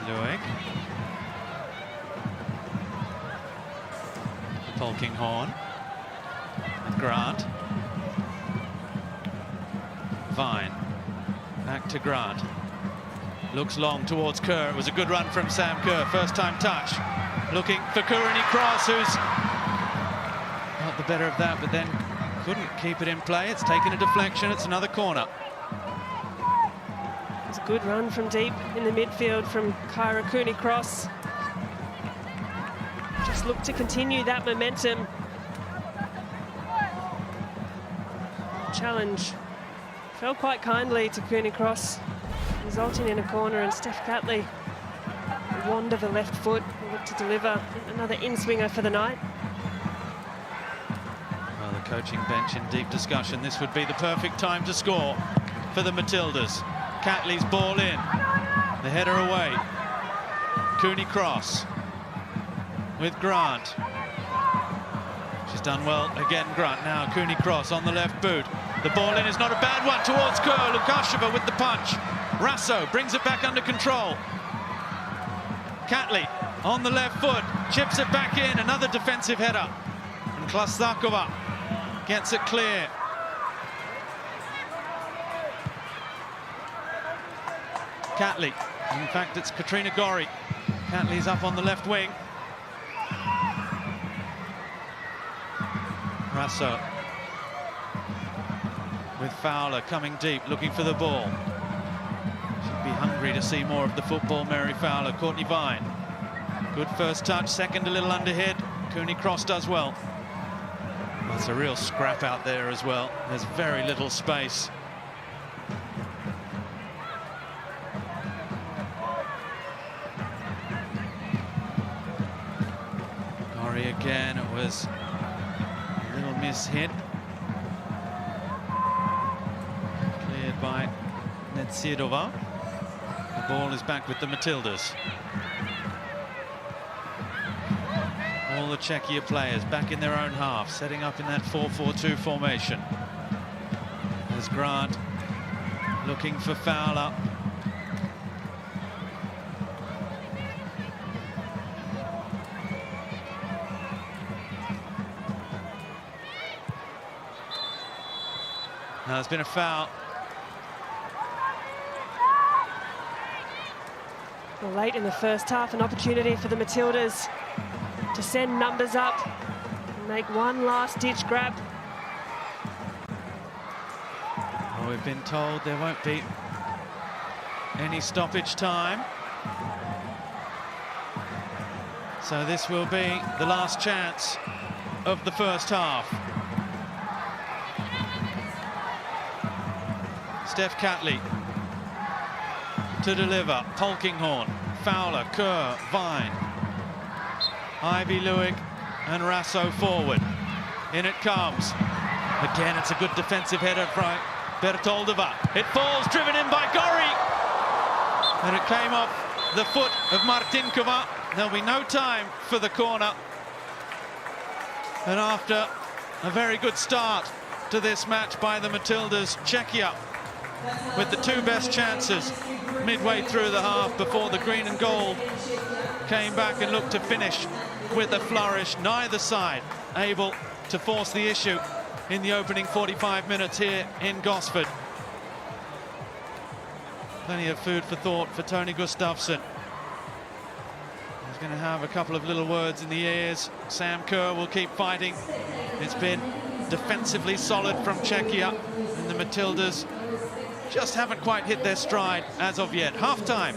Luik. Polkinghorn with Grant. Vine. Back to Grant. Looks long towards Kerr. It was a good run from Sam Kerr. First time touch. Looking for Courtney Cross, who's got the better of that, but then couldn't keep it in play. It's taken a deflection. It's another corner. It's a good run from deep in the midfield from Kyra Cooney Cross. Just look to continue that momentum. Challenge Fell quite kindly to Cooney Cross, resulting in a corner, and Steph Catley, the wand of the left foot, will look to deliver another in-swinger for the night. Well, the coaching bench in deep discussion. This would be the perfect time to score for the Matildas. Catley's ball in, the header away. Cooney Cross with Grant. She's done well again, Grant. Now Cooney Cross on the left boot. The ball in is not a bad one towards Kerr. Lukasheva with the punch. Rasso brings it back under control. Catley on the left foot, chips it back in. Another defensive header. And Klasakova gets it clear. Catley. In fact, it's Katrina Gorry. Catley's up on the left wing. Rasso with Fowler coming deep, looking for the ball. She'd be hungry to see more of the football, Mary Fowler. Courtney Vine. Good first touch, second a little underhit. Cooney Cross does well. That's a real scrap out there as well. There's very little space. Gorry again, it was a little miss-hit. Cleared by Netsidova. The ball is back with the Matildas. All the Czechia players back in their own half, setting up in that 4-4-2 formation. There's Grant looking for Fowler. Now there's been a foul. Well, late in the first half, an opportunity for the Matildas to send numbers up and make one last-ditch grab. Well, we've been told there won't be any stoppage time. So this will be the last chance of the first half. Steph Catley to deliver. Polkinghorn, Fowler, Kerr, Vine. Ivy Lewick and Rasso forward. In it comes. Again, it's a good defensive header from Bertoldova. It falls, driven in by Gorry. And it came off the foot of Martinkova. There'll be no time for the corner. And after a very good start to this match by the Matildas, Czechia with the two best chances midway through the half before the green and gold came back and looked to finish with a flourish. Neither side able to force the issue in the opening 45 minutes here in Gosford. Plenty of food for thought for Tony Gustafsson. He's going to have a couple of little words in the ears. Sam Kerr will keep fighting. It's been defensively solid from Czechia, and the Matildas just haven't quite hit their stride as of yet. Half-time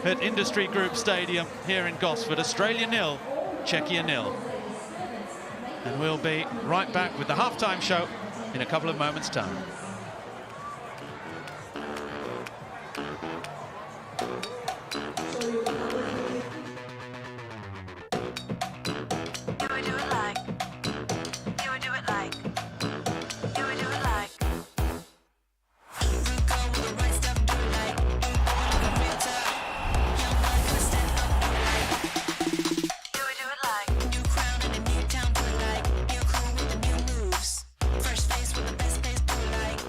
at Industry Group Stadium here in Gosford. Australia 0, Czechia 0. And we'll be right back with the half-time show in a couple of moments' time. First face with the best face, do it like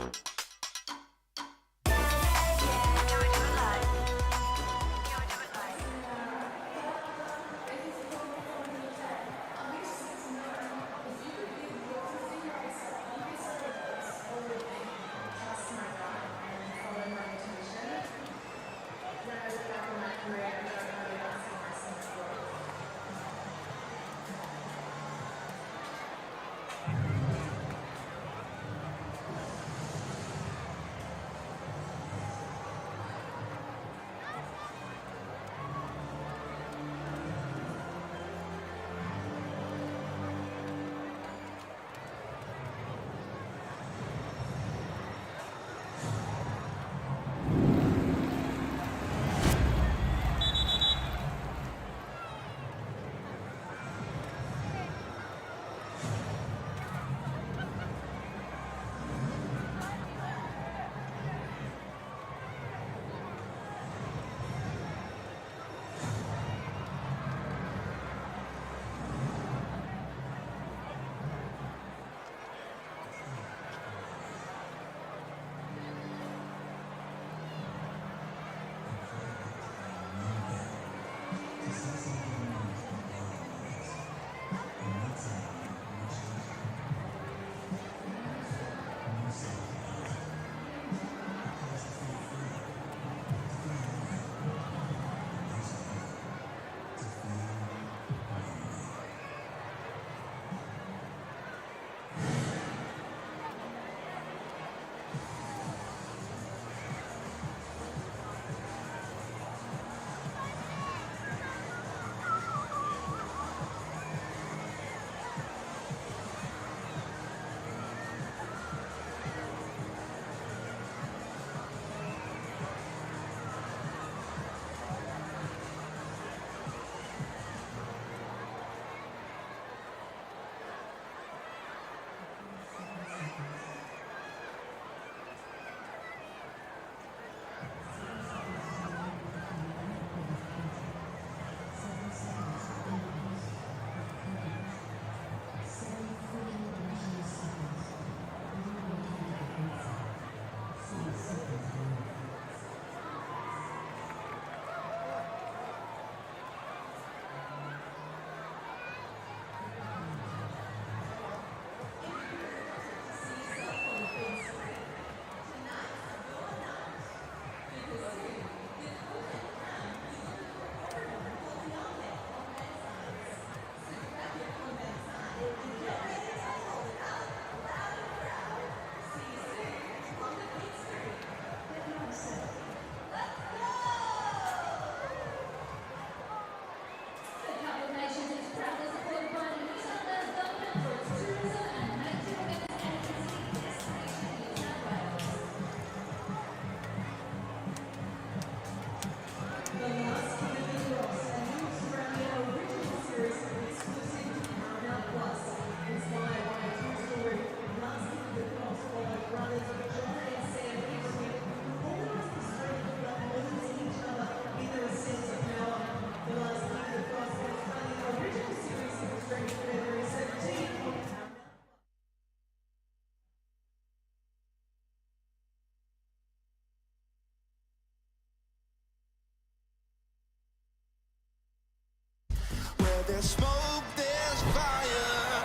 there's smoke, there's fire.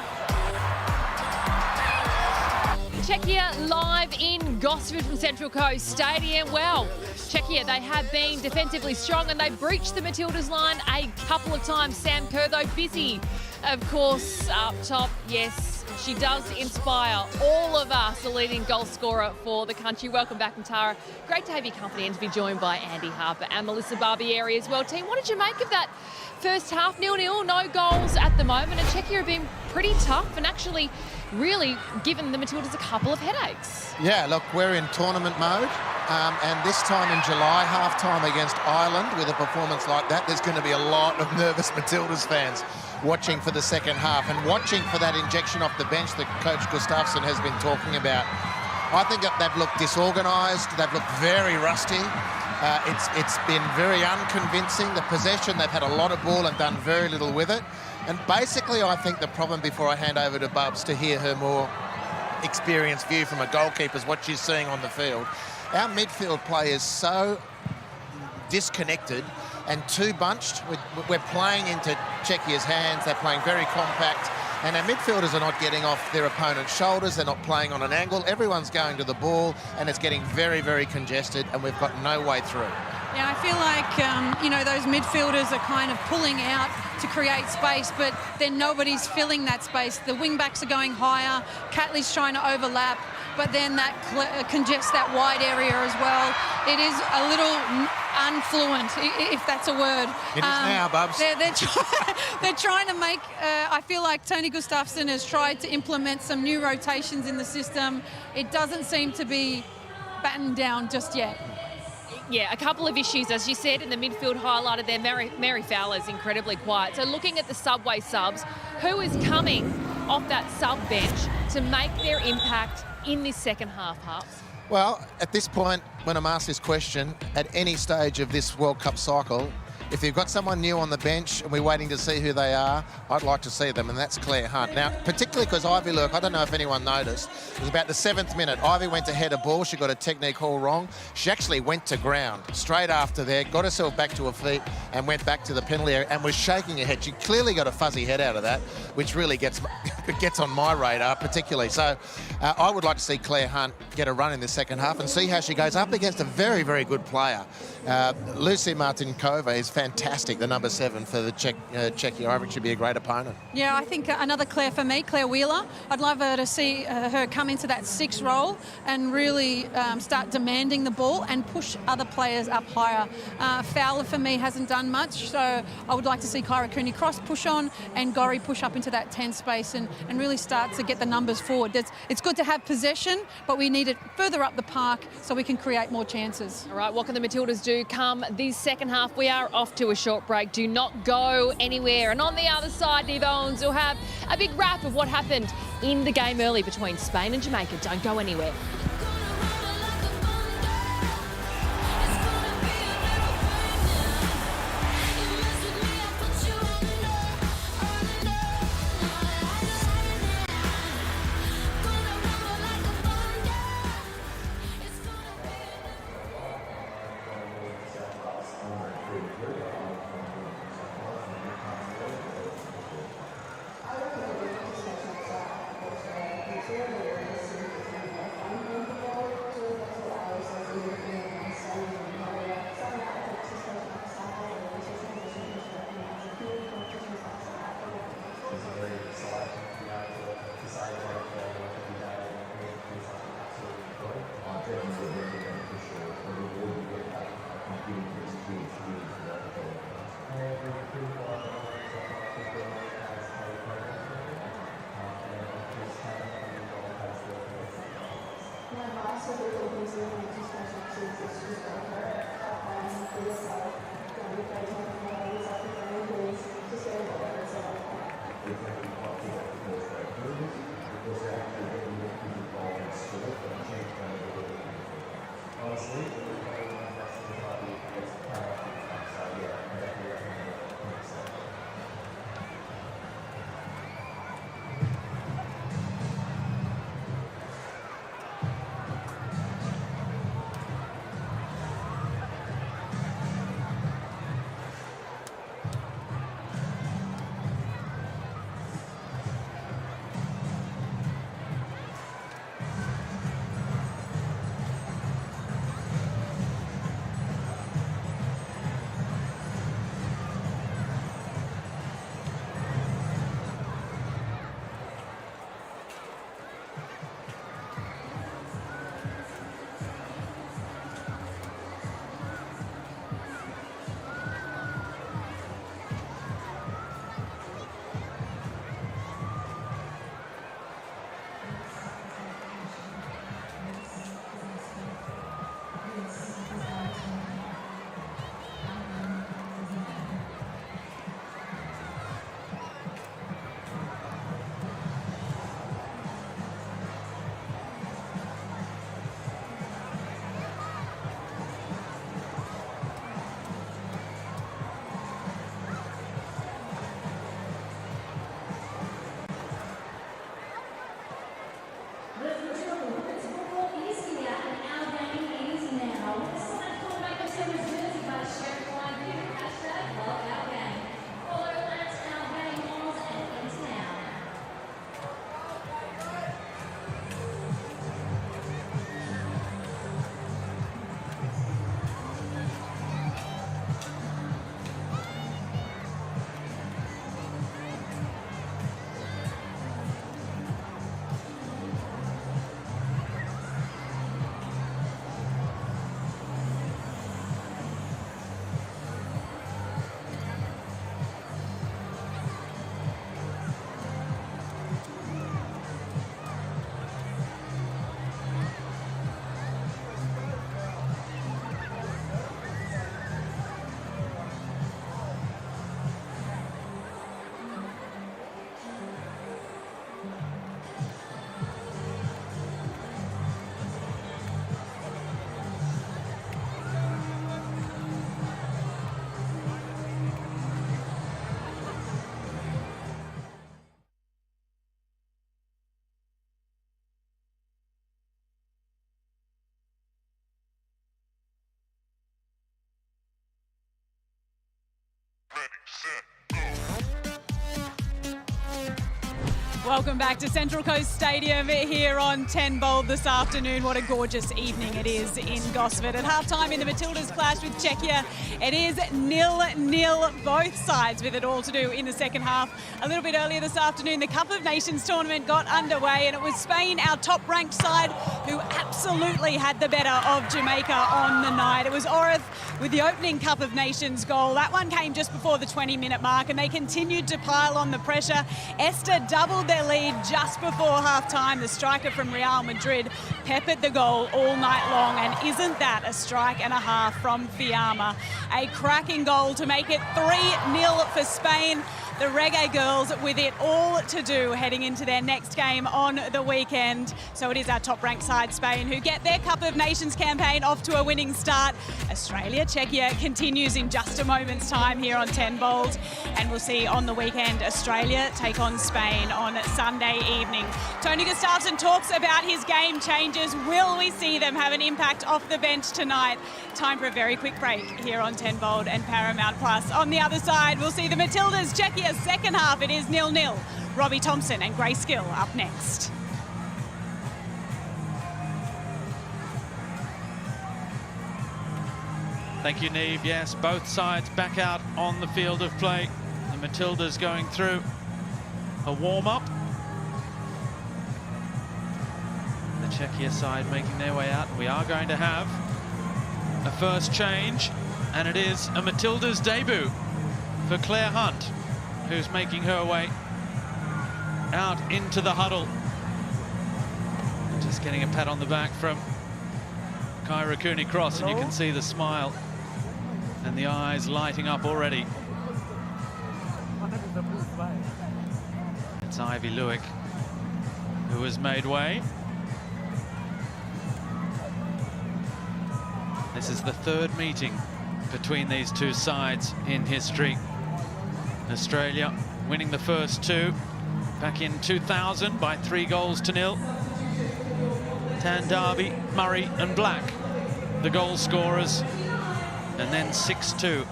Czechia live in Gosford from Central Coast Stadium. Well, Czechia, they have been defensively strong and they've breached the Matildas line a couple of times. Sam Kerr, though, busy, of course, up top. Yes, she does inspire all of us, the leading goal scorer for the country. Welcome back, Tara. Great to have your company and to be joined by Andy Harper and Melissa Barbieri as well. Team, what did you make of that first half? 0-0, no goals at the moment, and Czechia have been pretty tough and actually really given the Matildas a couple of headaches. Yeah, look, we're in tournament mode, and this time in July, half-time against Ireland, with a performance like that, there's going to be a lot of nervous Matildas fans watching for the second half and watching for that injection off the bench that Coach Gustafsson has been talking about. I think that they've looked disorganised, they've looked very rusty. It's been very unconvincing. The possession, they've had a lot of ball and done very little with it. And basically, I think the problem, before I hand over to Bubs to hear her more experienced view from a goalkeeper, is what she's seeing on the field. Our midfield play is so disconnected and too bunched. We're playing into Czechia's hands. They're playing very compact. And our midfielders are not getting off their opponent's shoulders. They're not playing on an angle. Everyone's going to the ball, and it's getting very, very congested, and we've got no way through. Yeah, I feel like, you know, those midfielders are kind of pulling out to create space, but then nobody's filling that space. The wing-backs are going higher. Catley's trying to overlap, but then that congests that wide area as well. It is a little unfluent, if that's a word. It is now, Bubs. They're trying to make, I feel like Tony Gustafsson has tried to implement some new rotations in the system. It doesn't seem to be battened down just yet. Yeah, a couple of issues, as you said, in the midfield highlighted there. Mary Fowler's incredibly quiet. So looking at the Subway subs, who is coming off that sub bench to make their impact in this second half, Harps? Well, at this point, when I'm asked this question, at any stage of this World Cup cycle, if you've got someone new on the bench and we're waiting to see who they are, I'd like to see them, and that's Claire Hunt. Now, particularly because Ivy Lurk, I don't know if anyone noticed, it was about the 7th minute. Ivy went to head a ball. She got a technique all wrong. She actually went to ground straight after there, got herself back to her feet and went back to the penalty area and was shaking her head. She clearly got a fuzzy head out of that, which really gets on my radar particularly. So I would like to see Claire Hunt get a run in the second half and see how she goes up against a very, very good player. Lucy Martinkova is fantastic, the number 7 for the Czechia. I think she'd be a great opponent. Yeah, I think another Claire for me, Claire Wheeler. I'd love her to see her come into that 6 role and really start demanding the ball and push other players up higher. Fowler for me hasn't done much, so I would like to see Kyra Cooney-Cross push on and Gorry push up into that 10 space and really start to get the numbers forward. It's good to have possession, but we need it further up the park so we can create more chances. All right, what can the Matildas do come this second half? We are off to a short break. Do not go anywhere. And on the other side, Neve Owens will have a big wrap of what happened in the game early between Spain and Jamaica. Don't go anywhere. Welcome back to Central Coast Stadium here on 10 Bold this afternoon. What a gorgeous evening it is in Gosford. At halftime in the Matildas clash with Czechia, it is 0-0, both sides with it all to do in the second half. A little bit earlier this afternoon, the Cup of Nations tournament got underway, and it was Spain, our top-ranked side, who absolutely had the better of Jamaica on the night. It was Orith with the opening Cup of Nations goal. That one came just before the 20-minute mark, and they continued to pile on the pressure. Esther doubled their lead just before half-time. The striker from Real Madrid peppered the goal all night long, and isn't that a strike and a half from Fiamma? A cracking goal to make it 3-0 for Spain. The Reggae girls with it all to do heading into their next game on the weekend. So it is our top-ranked side, Spain, who get their Cup of Nations campaign off to a winning start. Australia, Czechia continues in just a moment's time here on 10 Bold. And we'll see on the weekend, Australia take on Spain on Sunday evening. Tony Gustafsson talks about his game changes. Will we see them have an impact off the bench tonight? Time for a very quick break here on 10 Bold and Paramount Plus. On the other side, we'll see the Matildas, Czechia. Second half, it is 0-0. Robbie Thompson and Grace Gill up next. Thank you, Neve. Yes, both sides back out on the field of play. The Matildas going through a warm-up. The Czechia side making their way out. We are going to have a first change, and it is a Matildas debut for Claire Hunt, who's making her way out into the huddle. Just getting a pat on the back from Kyra Cooney-Cross, and you can see the smile and the eyes lighting up already. It's Ivy Lewick who has made way. This is the third meeting between these two sides in history. Australia winning the first two back in 2000 by 3-0. Tan Darby, Murray and Black, the goal scorers, and then 6-2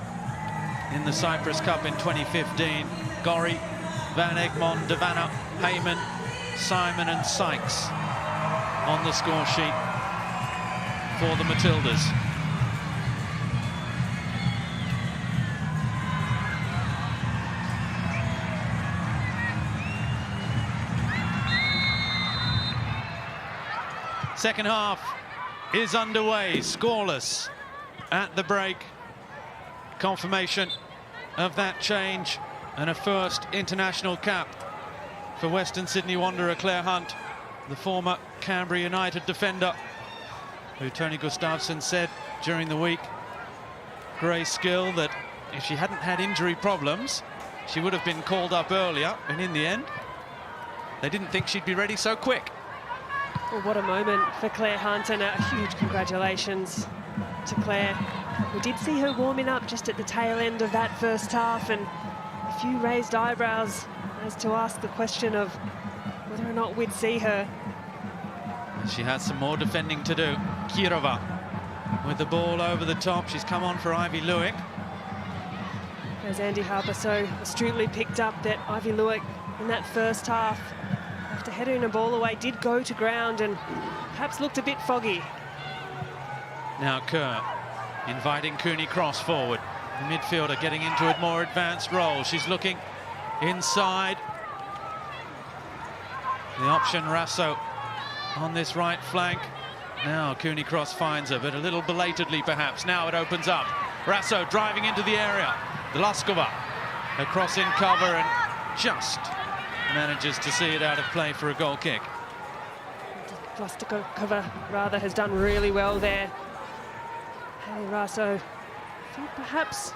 in the Cyprus Cup in 2015. Gorry, Van Egmond, Devanna, Heyman, Simon and Sykes on the score sheet for the Matildas. Second half is underway, scoreless at the break. Confirmation of that change and a first international cap for Western Sydney Wanderer Claire Hunt, the former Canberra United defender, who Tony Gustafsson said during the week, Grace Gill, that if she hadn't had injury problems, she would have been called up earlier, and in the end, they didn't think she'd be ready so quick. Well, what a moment for Claire Hunt, and a huge congratulations to Claire. We did see her warming up just at the tail end of that first half, and a few raised eyebrows as to ask the question of whether or not we'd see her. She has some more defending to do. Kirova with the ball over the top. She's come on for Ivy Lewick. As Andy Harper so astutely picked up, that Ivy Lewick in that first half, after heading a ball away, did go to ground and perhaps looked a bit foggy. Now Kerr inviting Cooney-Cross forward. The midfielder getting into a more advanced role. She's looking inside. The option Rasso on this right flank. Now Cooney-Cross finds her, but a little belatedly perhaps. Now it opens up. Rasso driving into the area. Laskova across in cover and just manages to see it out of play for a goal kick. Laskova rather has done really well there. Hey, Rasso, I think perhaps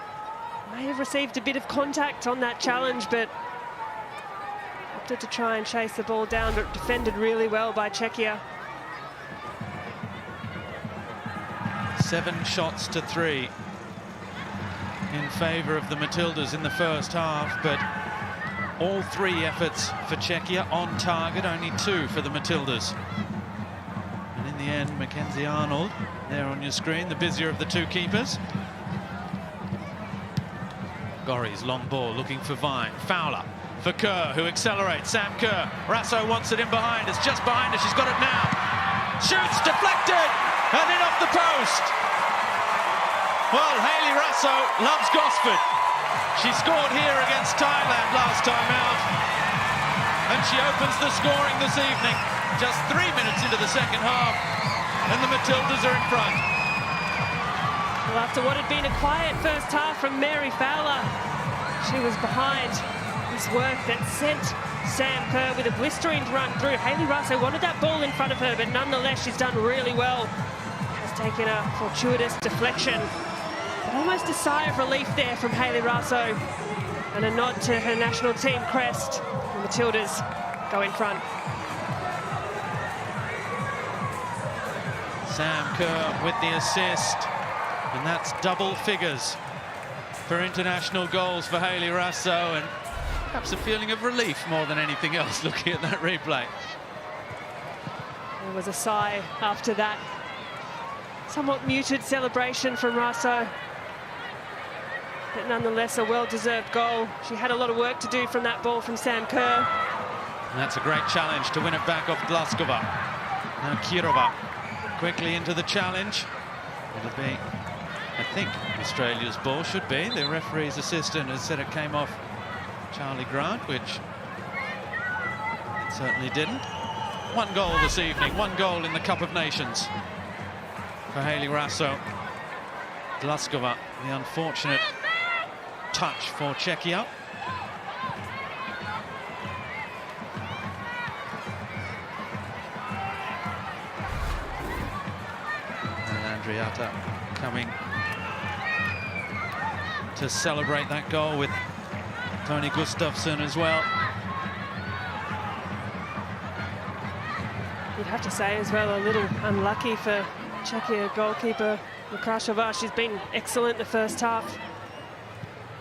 may have received a bit of contact on that challenge, but opted to try and chase the ball down, but defended really well by Czechia. 7 shots to 3 in favour of the Matildas in the first half, but all 3 efforts for Czechia on target, only 2 for the Matildas. And in the end, Mackenzie Arnold, there on your screen, the busier of the 2 keepers. Gorry's long ball looking for Vine. Fowler for Kerr, who accelerates. Sam Kerr. Rasso wants it in behind. It's just behind her. She's got it now. Shoots, deflected, and in off the post. Well, Hayley Rasso loves Gosford. She scored here against Thailand last time out. And she opens the scoring this evening. Just 3 minutes into the second half. And the Matildas are in front. Well, after what had been a quiet first half from Mary Fowler, she was behind this work that sent Sam Kerr with a blistering run through. Hayley Rasso wanted that ball in front of her, but nonetheless, she's done really well. Has taken a fortuitous deflection. But almost a sigh of relief there from Hayley Rasso, and a nod to her national team crest. The Matildas go in front. Sam Kerr with the assist, and that's double figures for international goals for Hayley Rasso, and perhaps a feeling of relief more than anything else looking at that replay. There was a sigh after that somewhat muted celebration from Rasso, but nonetheless a well-deserved goal. She had a lot of work to do from that ball from Sam Kerr. And that's a great challenge to win it back off Glaskova. Now Kirova quickly into the challenge. It'll be, I think, Australia's ball. Should be. The referee's assistant has said it came off Charlie Grant, which it certainly didn't. One goal this evening, one goal in the Cup of Nations for Hayley Rasso. Glaskova, the unfortunate touch for Czechia. And Andriata coming to celebrate that goal with Tony Gustafsson as well. You'd have to say as well, a little unlucky for Czechia goalkeeper Lukrashova. She's been excellent the first half.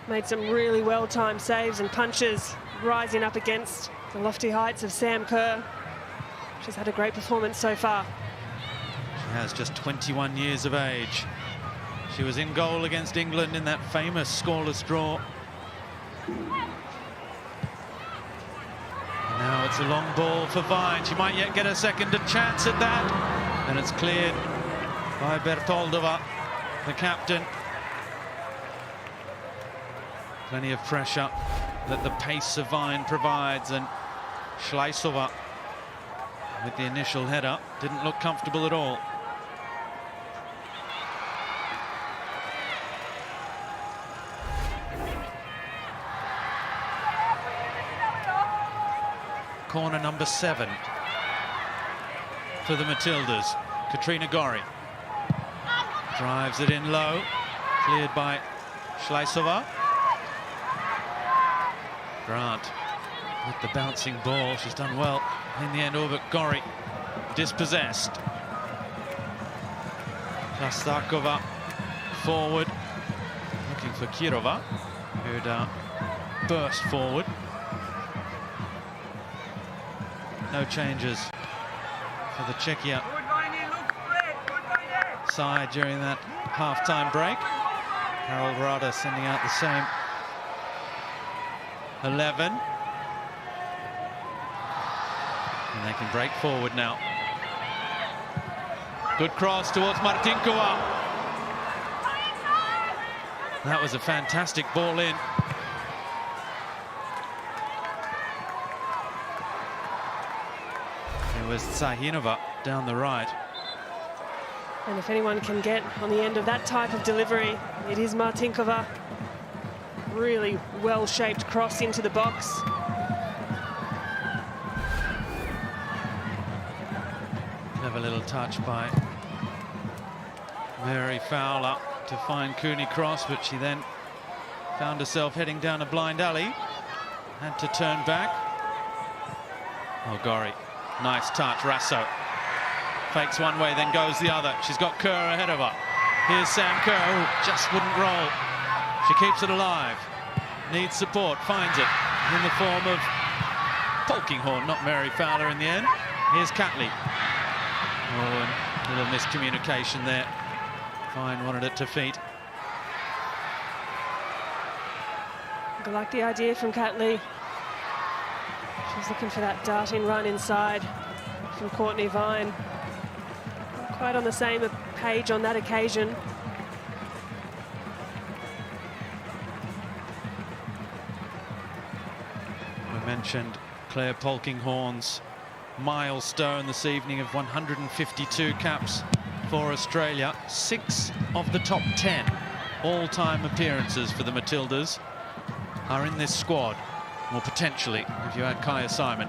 Made some really well-timed saves and punches, rising up against the lofty heights of Sam Kerr. She's had a great performance so far. She has, just 21 years of age. She was in goal against England in that famous scoreless draw. And now it's a long ball for Vine. She might yet get a second chance at that. And it's cleared by Bertoldova, the captain. Plenty of pressure that the pace of Vine provides, and Schleisova with the initial header didn't look comfortable at all. Corner number 7 for the Matildas. Katrina Gorry drives it in low, cleared by Schleisova. Grant with the bouncing ball. She's done well in the end, but Gorry dispossessed. Kastakova forward, looking for Kirova, who'd burst forward. No changes for the Czechia side during that half-time break. Harold Rada sending out the same 11. And they can break forward now. Good cross towards Martinkova. That was a fantastic ball in. It was Sahinova down the right. And if anyone can get on the end of that type of delivery, it is Martinkova. Really well-shaped cross into the box. Clever little touch by Mary Fowler to find Cooney Cross, but she then found herself heading down a blind alley. Had to turn back. Oh, Gorry. Nice touch. Rasso fakes one way, then goes the other. She's got Kerr ahead of her. Here's Sam Kerr, who just wouldn't roll. She keeps it alive. Needs support, finds it in the form of Polkinghorn, not Mary Fowler in the end. Here's Catley. Oh, and a little miscommunication there. Fine wanted it to feet. I like the idea from Catley. She's looking for that darting run inside from Courtney Vine. Not quite on the same page on that occasion. We mentioned Claire Polkinghorne's milestone this evening of 152 caps for Australia. 6 of the top 10 all-time appearances for the Matildas are in this squad, or potentially if you add Kaya Simon,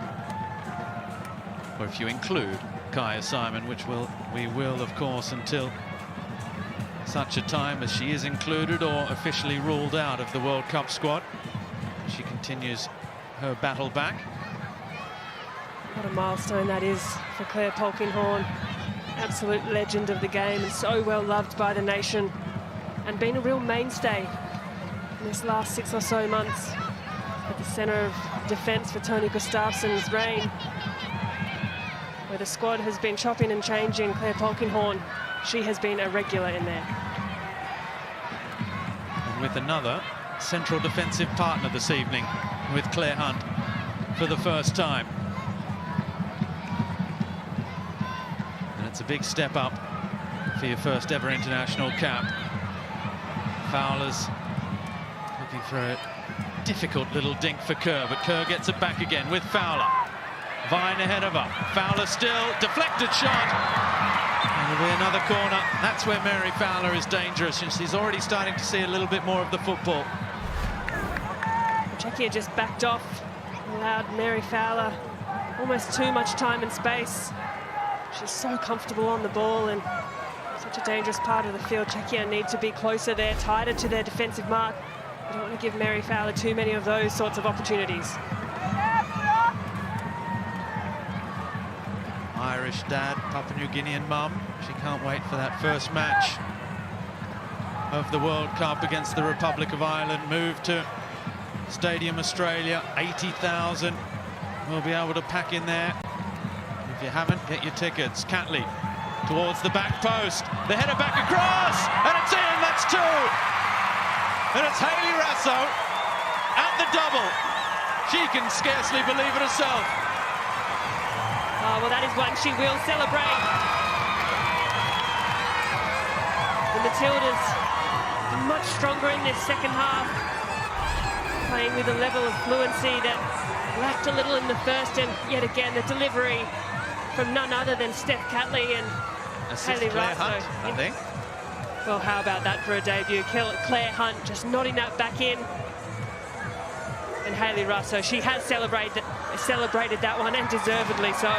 or if you include Kaya Simon, which we will of course until such a time as she is included or officially ruled out of the World Cup squad. She continues her battle back. What a milestone that is for Claire Polkinghorne. Absolute legend of the game and so well loved by the nation, and been a real mainstay in this last 6 or so months at the centre of defence for Tony Gustafsson's reign, where the squad has been chopping and changing. Claire Polkinghorne, she has been a regular in there. And with another central defensive partner this evening, with Claire Hunt for the first time. And it's a big step up for your first ever international cap. Fowler's looking for a difficult little dink for Kerr, but Kerr gets it back again with Fowler. Vine ahead of her. Fowler still, deflected shot. And there'll be another corner. That's where Mary Fowler is dangerous, and she's already starting to see a little bit more of the football. Czechia just backed off, allowed Mary Fowler almost too much time and space. She's so comfortable on the ball and such a dangerous part of the field. Czechia need to be closer there, tighter to their defensive mark. They don't want to give Mary Fowler too many of those sorts of opportunities. Irish dad, Papua New Guinean mum. She can't wait for that first match of the World Cup against the Republic of Ireland. Move to Stadium Australia, 80,000 will be able to pack in there. If you haven't, get your tickets. Catley towards the back post, the header back across, and it's in, that's 2! And it's Hayley Raso at the double. She can scarcely believe it herself. Oh, well, that is one she will celebrate. The Matildas are much stronger in this second half, playing with a level of fluency that lacked a little in the first, and yet again the delivery from none other than Steph Catley and Hayley Claire Raso. Hunt, I think. Well, how about that for a debut? Claire Hunt just nodding that back in. And Hayley Raso, she has celebrated that one, and deservedly so.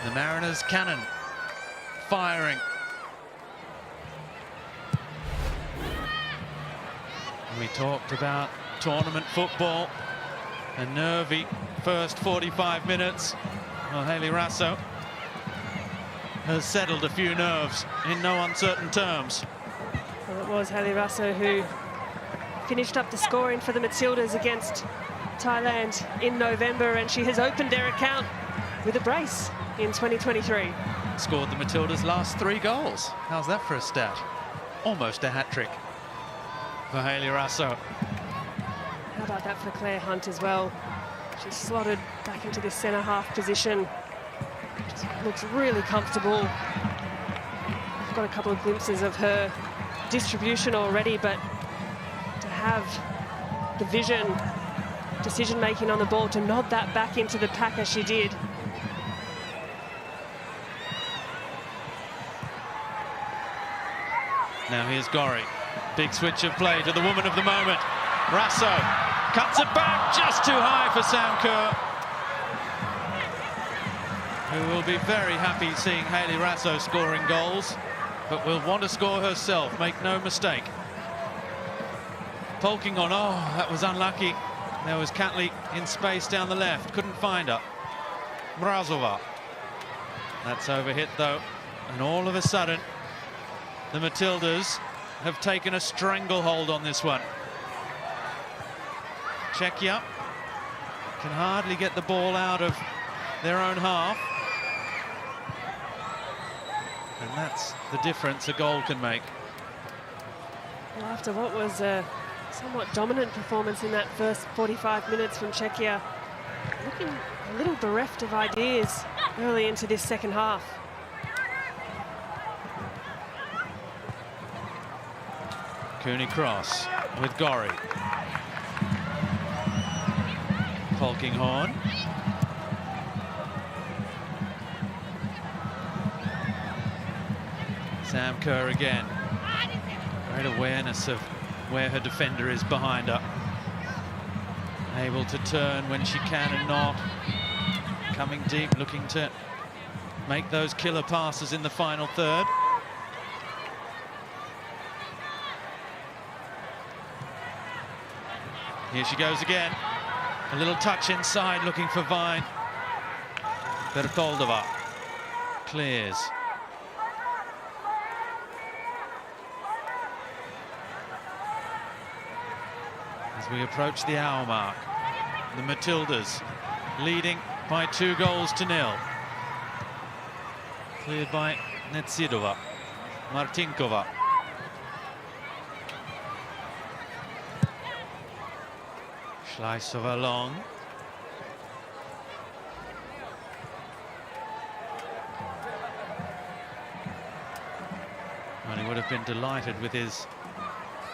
The Mariners' cannon firing. We talked about tournament football, a nervy first 45 minutes. Well, Hayley Raso has settled a few nerves in no uncertain terms. Well, it was Hayley Raso who finished up the scoring for the Matildas against Thailand in November, and she has opened their account with a brace in 2023. Scored the Matildas' last 3 goals. How's that for a stat? Almost a hat-trick for Hayley Raso. How about that for Claire Hunt as well? She's slotted back into this centre-half position. Just looks really comfortable. I've got a couple of glimpses of her distribution already, but to have the vision, decision-making on the ball, to nod that back into the pack as she did. Now here's Gorry. Big switch of play to the woman of the moment. Raso cuts it back just too high for Sam Kerr, who will be very happy seeing Hayley Raso scoring goals, but will want to score herself, make no mistake. Polkinghorne, oh, that was unlucky. There was Catley in space down the left, couldn't find her. Mrazova. That's overhit though, and all of a sudden, the Matildas have taken a stranglehold on this one. Czechia can hardly get the ball out of their own half. And that's the difference a goal can make. Well, after what was a somewhat dominant performance in that first 45 minutes from Czechia. Looking a little bereft of ideas early into this second half. Cooney cross with Gorry. Polkinghorne. Sam Kerr again. Great awareness of where her defender is behind her. Able to turn when she can and not. Coming deep, looking to make those killer passes in the final third. Here she goes again. A little touch inside, looking for Vine. Bertoldova clears. As we approach the hour mark, the Matildas leading by 2-0. Cleared by Netsidova, Martinkova. Schleisova long. Well, he would have been delighted with his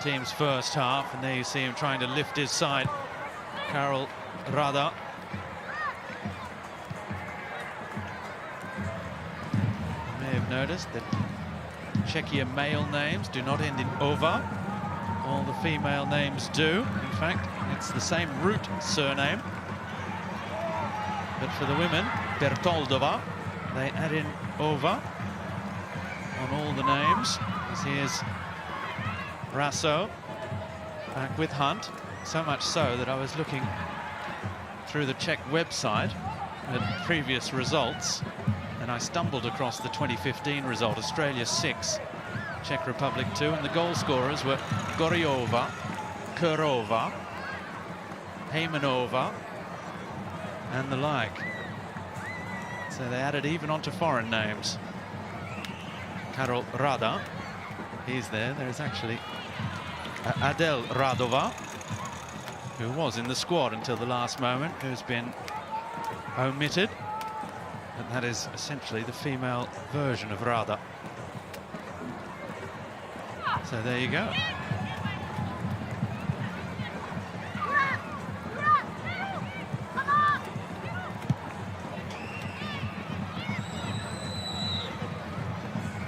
team's first half, and there you see him trying to lift his side. Karol Rada. You may have noticed that Czechia male names do not end in ova. All the female names do. In fact, it's the same root surname. But for the women, Bertoldova, they add in ova on all the names. As here's Rasso back with Hunt. So much so that I was looking through the Czech website at previous results, and I stumbled across the 2015 result, Australia 6, Czech Republic 2, and the goal scorers were Goriova, Kurova, Heymanova, and the like. So they added even onto foreign names. Karol Rada, he's there. There's actually Adel Radova, who was in the squad until the last moment, who's been omitted. And that is essentially the female version of Rada. So there you go.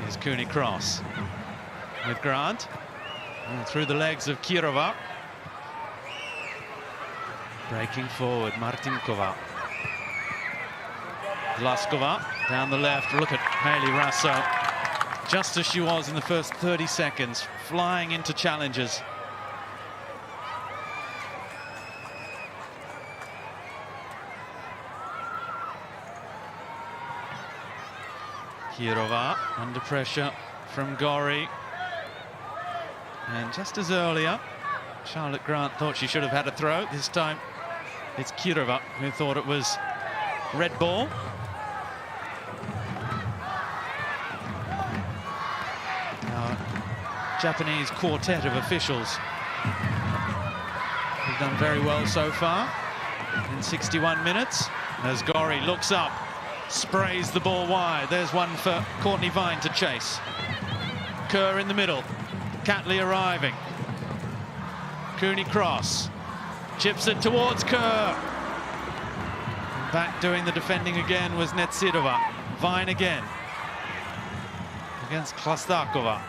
Here's Cooney cross with Grant. And through the legs of Kirova. Breaking forward, Martinkova. Laskova down the left. Look at Hayley Rasso. Just as she was in the first 30 seconds, flying into challenges. Kirova under pressure from Gorry. And just as earlier, Charlotte Grant thought she should have had a throw. This time it's Kirova who thought it was red ball. Japanese quartet of officials have done very well so far in 61 minutes. As Gorry looks up, sprays the ball wide. There's one for Courtney Vine to chase. Kerr in the middle. Catley arriving. Cooney cross. Chips it towards Kerr. Back doing the defending again was Netsidova. Vine again against Klastakova.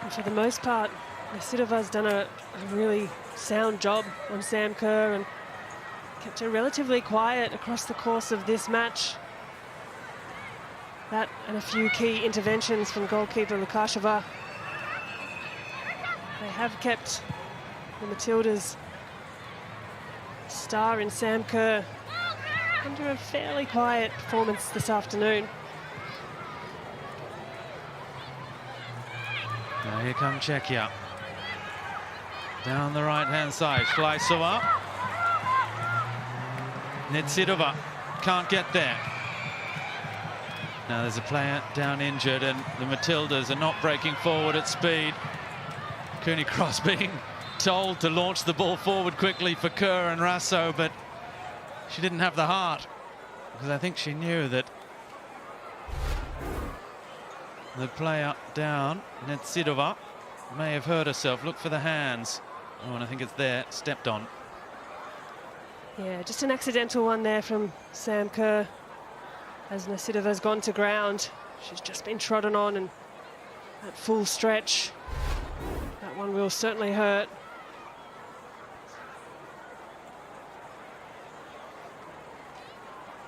For the most part, Nesidova's done a really sound job on Sam Kerr and kept her relatively quiet across the course of this match. That and a few key interventions from goalkeeper Lukasheva. They have kept the Matildas' star in Sam Kerr under a fairly quiet performance this afternoon. Now here come Czechia. Down the right-hand side, Schleisova. Netsidova can't get there. Now there's a player down injured, and the Matildas are not breaking forward at speed. Cooney Cross being told to launch the ball forward quickly for Kerr and Rasso, but she didn't have the heart, because I think she knew that the player down, Netsidova, may have hurt herself. Look for the hands. Oh, and I think it's there, stepped on. Yeah, just an accidental one there from Sam Kerr. As Nasidova's gone to ground, she's just been trodden on, and that full stretch, that one will certainly hurt.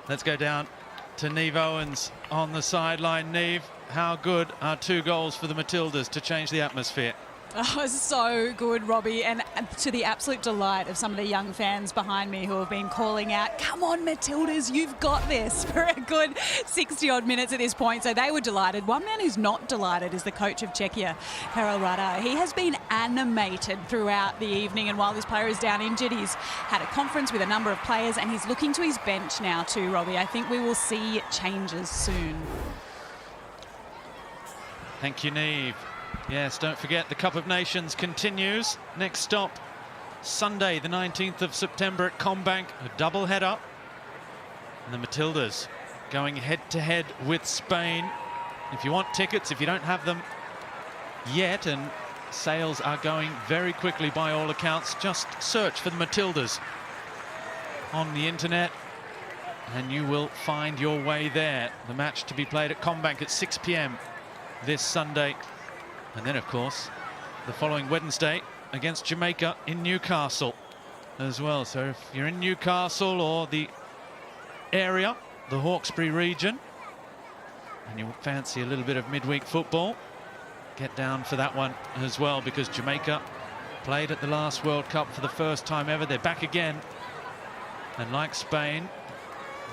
Let's go down to Niamh Owens on the sideline. Niamh, how good are 2 goals for the Matildas to change the atmosphere? Oh, so good, Robbie, and to the absolute delight of some of the young fans behind me who have been calling out, "Come on, Matildas, you've got this," for a good 60-odd minutes at this point. So they were delighted. One man who's not delighted is the coach of Czechia, Karel Rada. He has been animated throughout the evening, and while this player is down injured, he's had a conference with a number of players, and he's looking to his bench now too, Robbie. I think we will see changes soon. Thank you, Niamh. Yes, don't forget the Cup of Nations continues. Next stop, Sunday, the 19th of September at CommBank, a double header. And the Matildas going head-to-head with Spain. If you want tickets, if you don't have them yet, and sales are going very quickly by all accounts, just search for the Matildas on the internet and you will find your way there. The match to be played at CommBank at 6 p.m. this Sunday. And then, of course, the following Wednesday against Jamaica in Newcastle as well. So if you're in Newcastle or the area, the Hawkesbury region, and you fancy a little bit of midweek football, get down for that one as well, because Jamaica played at the last World Cup for the first time ever. They're back again. And like Spain,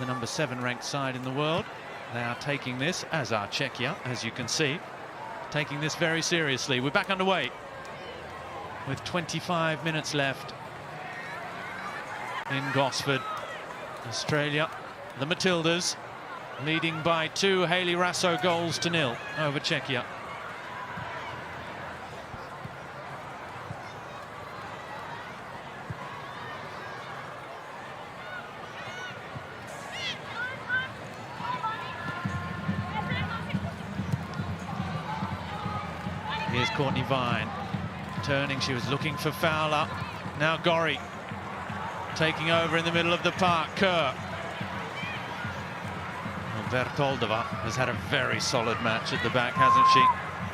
the number 7 ranked side in the world, they are taking this, as are Czechia, as you can see, taking this very seriously. We're back underway with 25 minutes left in Gosford. Australia, the Matildas, leading by 2 Hayley Rasso goals to 0 over Czechia. Here's Courtney Vine turning. She was looking for Fowler. Now Gorry taking over in the middle of the park. Kerr. Well, Bertoldova has had a very solid match at the back, hasn't she?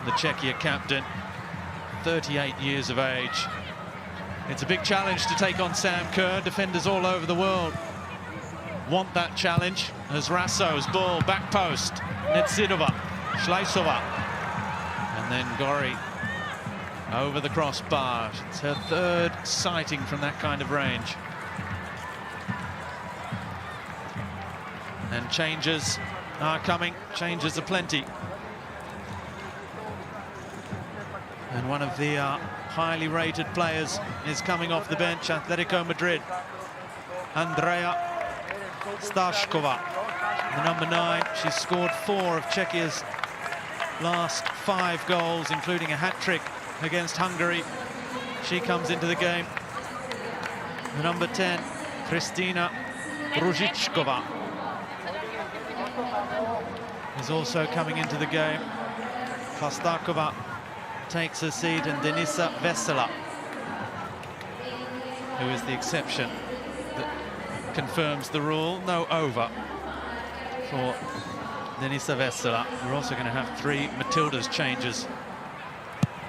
The Czechia captain, 38 years of age. It's a big challenge to take on Sam Kerr. Defenders all over the world want that challenge. As Rasso's ball, back post. Netsidova, Schleisova. And then Gorry over the crossbar. It's her 3rd sighting from that kind of range. And changes are coming. Changes are plenty. And one of the highly rated players is coming off the bench. Atletico Madrid, Andrea Stashkova, the number 9. She's scored 4 of Czechia's last 5 goals, including a hat-trick against Hungary. She comes into the game. The number 10, Kristina Ružičková, is also coming into the game. Klastakova takes her seat, and Denisa Vesela, who is the exception that confirms the rule. No over for Denisa Vesela. We're also going to have 3 Matildas changes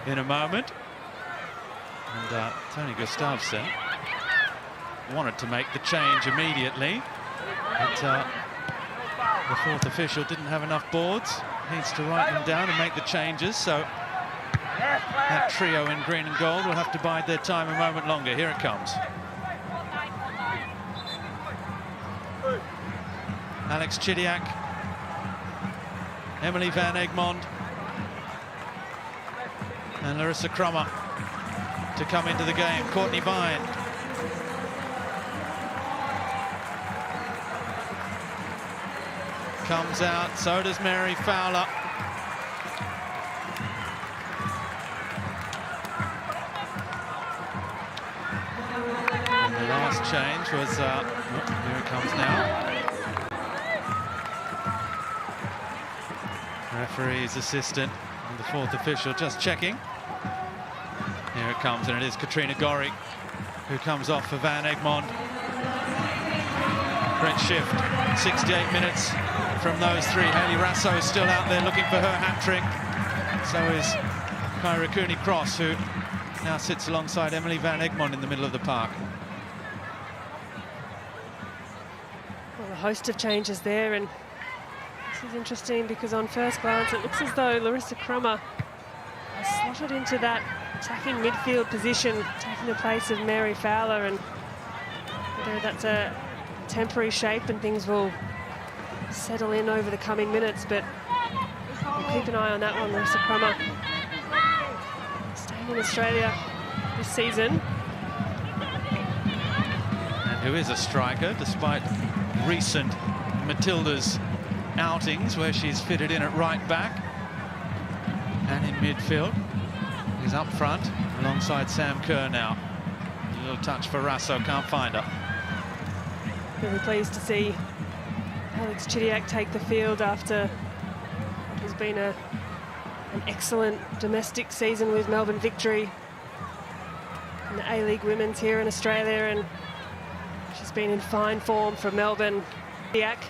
in a moment. And Tony Gustafsson wanted to make the change immediately, but the 4th official didn't have enough boards. Needs to write them down and make the changes. So that trio in green and gold will have to bide their time a moment longer. Here it comes. Alex Chidiac, Emily Van Egmond, and Larissa Crummer to come into the game. Courtney Vine. Comes out, so does Mary Fowler. The last change was, here it comes now. Referee's assistant and the fourth official just checking. Here it comes, and it is Katrina Gorry who comes off for Van Egmond. Great shift, 68 minutes from those three. Hayley Rasso is still out there looking for her hat-trick. So is Kyra Cooney-Cross, who now sits alongside Emily Van Egmond in the middle of the park. Well, a host of changes there, and this is interesting because on first glance it looks as though Larissa Crummer has slotted into that attacking midfield position, taking the place of Mary Fowler, and whether that's a temporary shape and things will settle in over the coming minutes, but we'll keep an eye on that one. Larissa Crummer staying in Australia this season. And who is a striker, despite recent Matildas outings where she's fitted in at right back and in midfield. He's up front alongside Sam Kerr now. A little touch for Rasso, can't find her. Really pleased to see Alex Chidiac take the field after what has been an excellent domestic season with Melbourne Victory in the A-League Women's here in Australia, and she's been in fine form for Melbourne. Chidiac.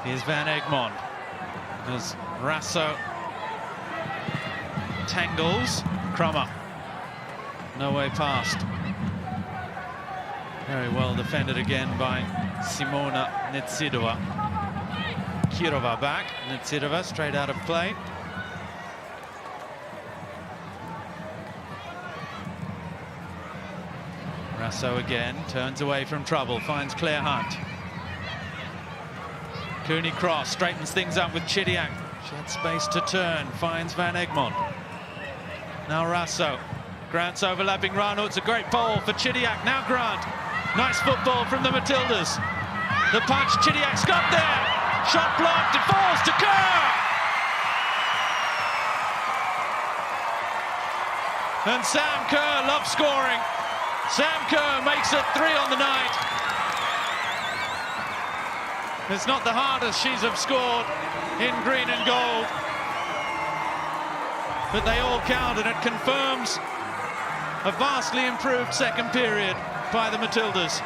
Here's Van Egmond as Rasso tangles Crummer. No way past. Very well defended again by Simona Netsidova. Kirova back. Netsidova straight out of play. Rasso again turns away from trouble, finds Claire Hunt. Cooney-Cross straightens things up with Chidiac. She had space to turn, finds Van Egmond. Now Rasso. Grant's overlapping Rano. It's a great ball for Chidiac. Now Grant. Nice football from the Matildas. The punch, Chidiac's got there. Shot blocked, it falls to Kerr. And Sam Kerr loves scoring. Sam Kerr makes it 3 on the night. It's not the hardest she's have scored in green and gold, but they all count, and it confirms a vastly improved second period by the Matildas.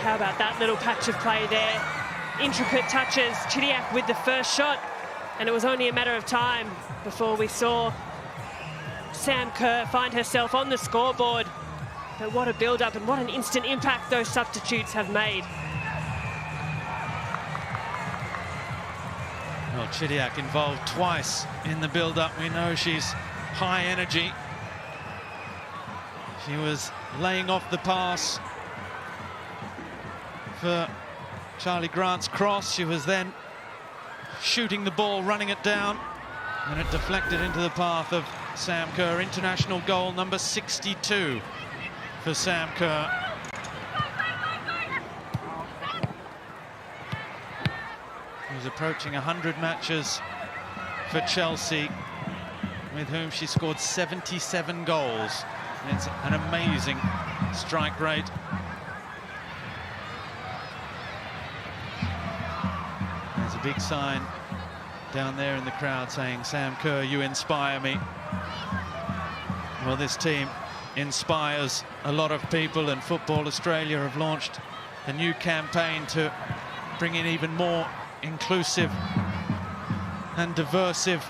How about that little patch of play there? Intricate touches, Chidiac with the first shot, and it was only a matter of time before we saw Sam Kerr find herself on the scoreboard. But what a build-up and what an instant impact those substitutes have made. Well, Chidiac involved twice in the build-up. We know she's high energy. She was laying off the pass for Charlie Grant's cross. She was then shooting the ball, running it down, and it deflected into the path of Sam Kerr. International goal number 62 for Sam Kerr. Who's approaching 100 matches for Chelsea, with whom she scored 77 goals. And it's an amazing strike rate. There's a big sign down there in the crowd saying, "Sam Kerr, you inspire me." Well, this team inspires a lot of people, and Football Australia have launched a new campaign to bring in even more inclusive and diversive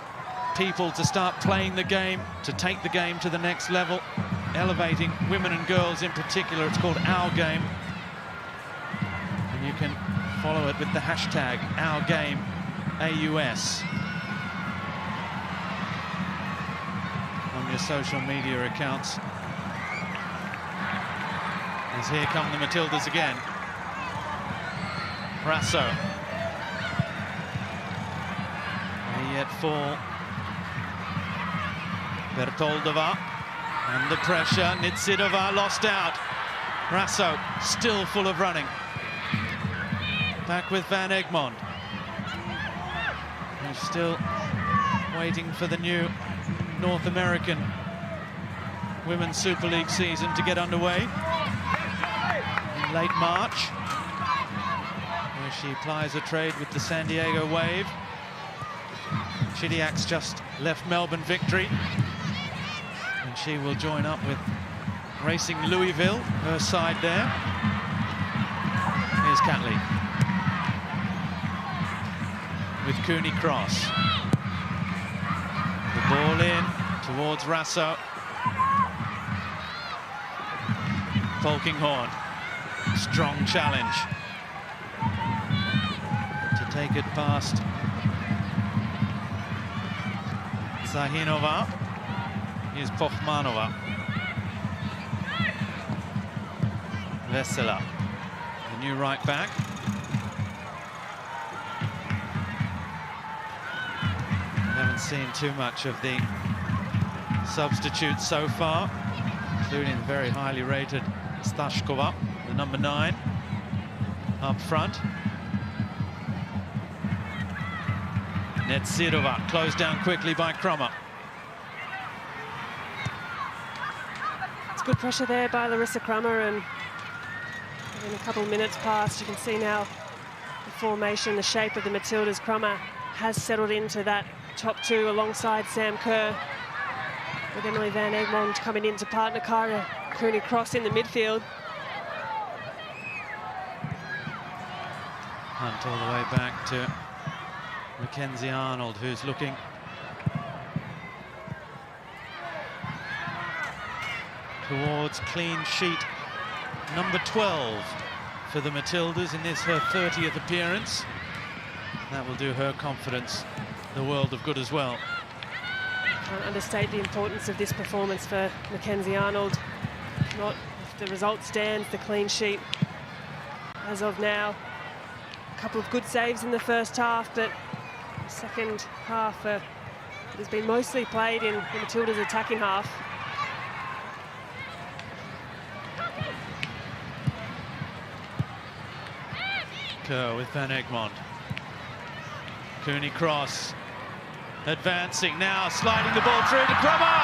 people to start playing the game, to take the game to the next level, elevating women and girls in particular. It's called Our Game, and you can follow it with the hashtag OurGameAUS on your social media accounts. As here come the Matildas again. Rasso. Yet fall. Bertoldova under pressure. Nitsidova lost out. Rasso still full of running. Back with Van Egmond, who's still waiting for the new North American Women's Super League season to get underway in late March, where she plies a trade with the San Diego Wave. Chidiac's just left Melbourne Victory, and she will join up with Racing Louisville, her side there. Here's Catley with Cooney Cross. The ball in towards Rasso. Polkinghorne, strong challenge to take it past Zahinova. Here's Pochmanova. Vesela, the new right back. Haven't seen too much of the substitutes so far, including the very highly rated Stashkova, the number 9, up front. Netsirova closed down quickly by Krummer. It's good pressure there by Larissa Krummer, and in a couple of minutes past, you can see now the formation, the shape of the Matildas. Krummer has settled into that top 2 alongside Sam Kerr, with Emily Van Egmond coming in to partner Kyra Cooney Cross in the midfield. Hunt all the way back to Mackenzie Arnold, who's looking towards clean sheet number 12 for the Matildas in this, her 30th appearance. That will do her confidence the world of good as well. Can't understate the importance of this performance for Mackenzie Arnold. Not if the result stands, the clean sheet as of now. A couple of good saves in the first half, but the second half has been mostly played in the Matildas' attacking half. Kerr with Van Egmond. Cooney Cross advancing now, sliding the ball through to Krummer.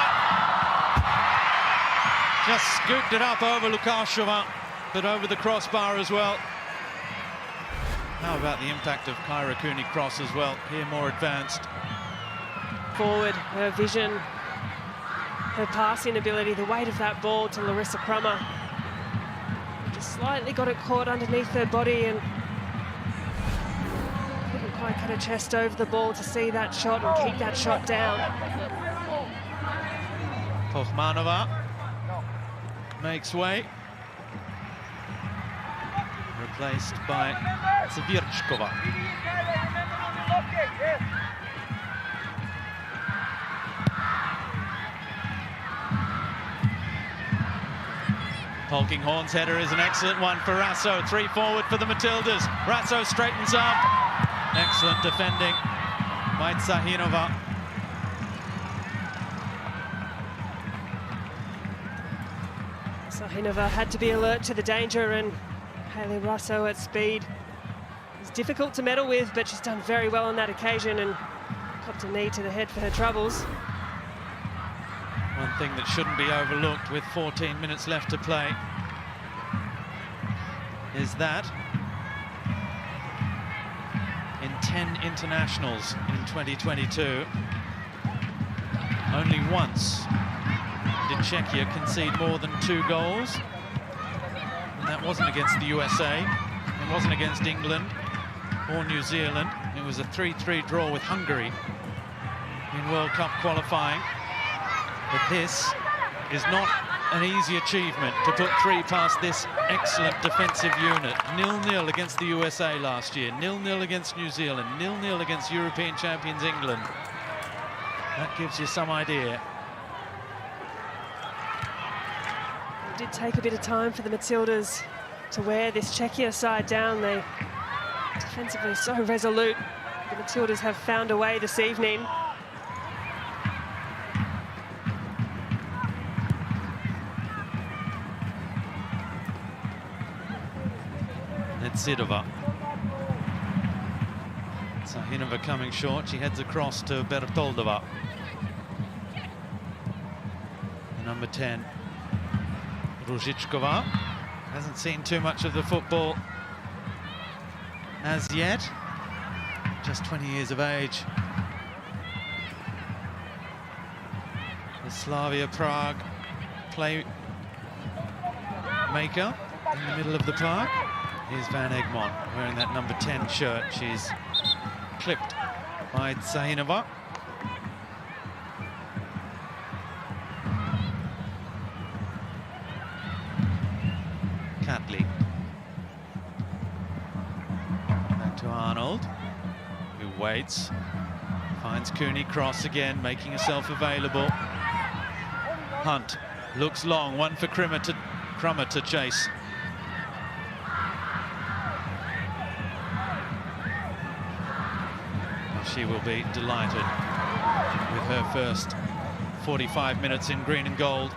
Just scooped it up over Lukasheva, but over the crossbar as well. How about the impact of Kyra Cooney Cross as well, here more advanced. Forward, her vision, her passing ability, the weight of that ball to Larissa Krummer. Just slightly got it caught underneath her body and couldn't quite cut her chest over the ball to see that shot and keep that shot down. Pochmanova makes way. Replaced by Zvirchkova. Polkinghorne's header is an excellent one for Rasso. 3 forward for the Matildas. Rasso straightens up. Excellent defending by Zahinova. Zahinova had to be alert to the danger, and Hayley Rasso at speed is difficult to meddle with, but she's done very well on that occasion and copped a knee to the head for her troubles. One thing that shouldn't be overlooked with 14 minutes left to play is that in 10 internationals in 2022, only once did Czechia concede more than 2 goals. And that wasn't against the USA, it wasn't against England or New Zealand. It was a 3-3 draw with Hungary in World Cup qualifying. But this is not an easy achievement, to put 3 past this excellent defensive unit. 0-0 against the USA last year, 0-0 against New Zealand, 0-0 against European champions England. That gives you some idea. It did take a bit of time for the Matildas to wear this Czechia side down. They defensively so resolute. The Matildas have found a way this evening. Netsirova. Zahinova coming short. She heads across to Bertoldova. The number 10. Ružičková hasn't seen too much of the football as yet. Just 20 years of age. The Slavia Prague playmaker in the middle of the park. Here's Van Egmond wearing that number 10 shirt. She's clipped by Zainova. Catley. Back to Arnold, who waits. Finds Cooney cross again, making herself available. Hunt looks long, one for Crummer to chase. She will be delighted with her first 45 minutes in green and gold.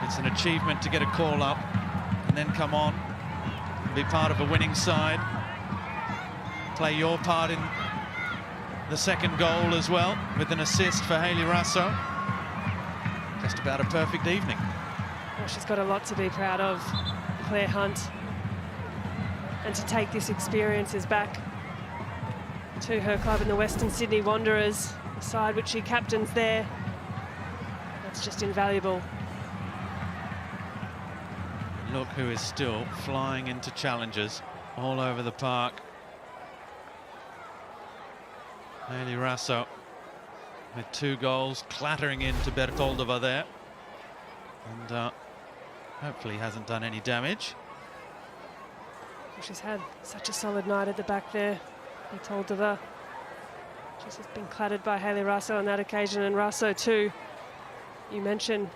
It's an achievement to get a call up and then come on and be part of a winning side. Play your part in the second goal as well, with an assist for Hayley Raso. Just about a perfect evening. Well, she's got a lot to be proud of, Claire Hunt. And to take this experiences back to her club in the Western Sydney Wanderers, the side which she captains there, that's just invaluable. Look who is still flying into challenges all over the park. Hayley Raso with 2 goals, clattering into Bertoldova there. And hopefully hasn't done any damage. She's had such a solid night at the back there, Bertoldova. She's just been clattered by Hayley Raso on that occasion, and Raso too. You mentioned,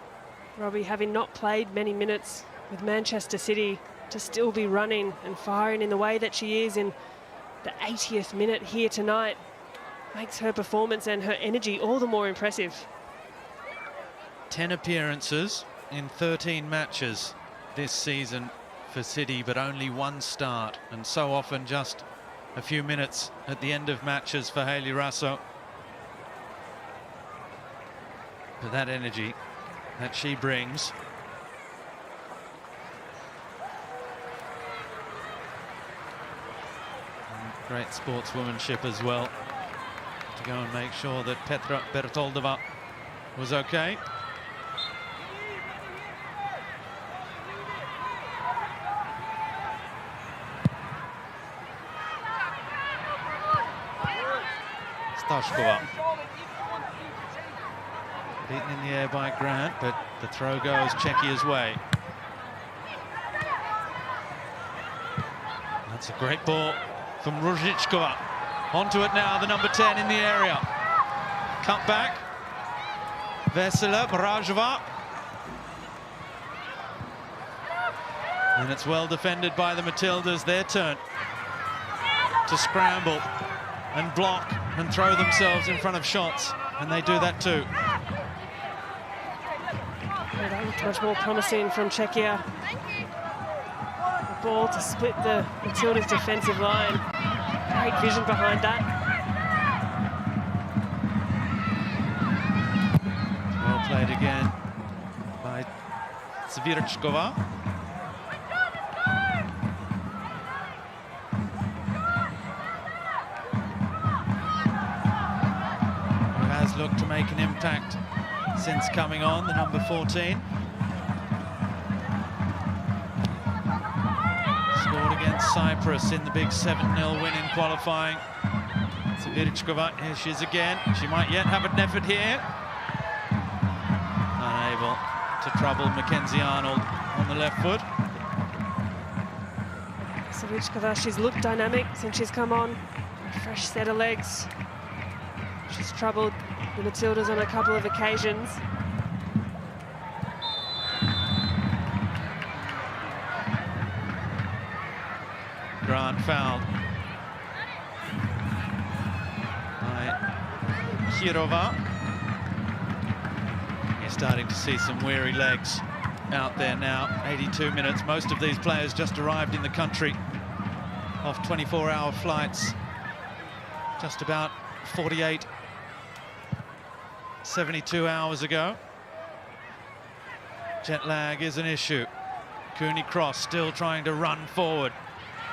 Robbie, having not played many minutes with Manchester City, to still be running and firing in the way that she is in the 80th minute here tonight makes her performance and her energy all the more impressive. 10 appearances in 13 matches this season for City, but only 1 start, and so often just a few minutes at the end of matches for Hayley Raso. But that energy that she brings, and great sportswomanship as well, to go and make sure that Petra Bertoldova was okay. Stashkova. Beaten in the air by Grant, but the throw goes Czechia's way. That's a great ball from Ružičková. Onto it now, the number 10 in the area. Cut back. Vesela Brajova. And it's well defended by the Matildas. Their turn to scramble and block and throw themselves in front of shots, and they do that too. Yeah, that looked much more promising from Czechia. The ball to split the Matildas' defensive line. Great vision behind that. Well played again by Zvirchkova. Look to make an impact since coming on, the number 14. Scored against Cyprus in the big 7-0 win in qualifying. Zvirchkova, here she is again. She might yet have an effort here. Unable to trouble Mackenzie Arnold on the left foot. Zvirchkova, she's looked dynamic since she's come on. Fresh set of legs. She's troubled the Matildas on a couple of occasions. Grant fouled by Kirova. You're starting to see some weary legs out there now. 82 minutes. Most of these players just arrived in the country off 24-hour flights. Just about 48, 72 hours ago. Jet lag is an issue. Cooney Cross still trying to run forward,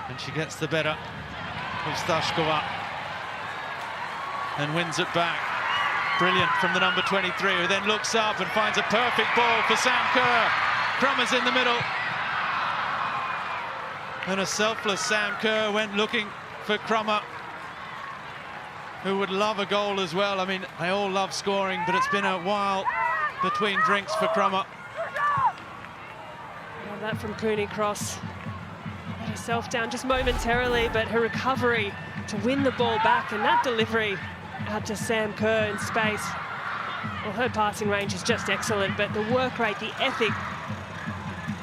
and she gets the better of Stashkova and wins it back. Brilliant from the number 23, who then looks up and finds a perfect ball for Sam Kerr. Crummer's in the middle. And a selfless Sam Kerr went looking for Crummer, who would love a goal as well. I mean, they all love scoring, but it's been a while between drinks for Crummer. Well, that from Cooney Cross. Let herself down just momentarily, but her recovery to win the ball back, and that delivery out to Sam Kerr in space. Well, her passing range is just excellent, but the work rate, the ethic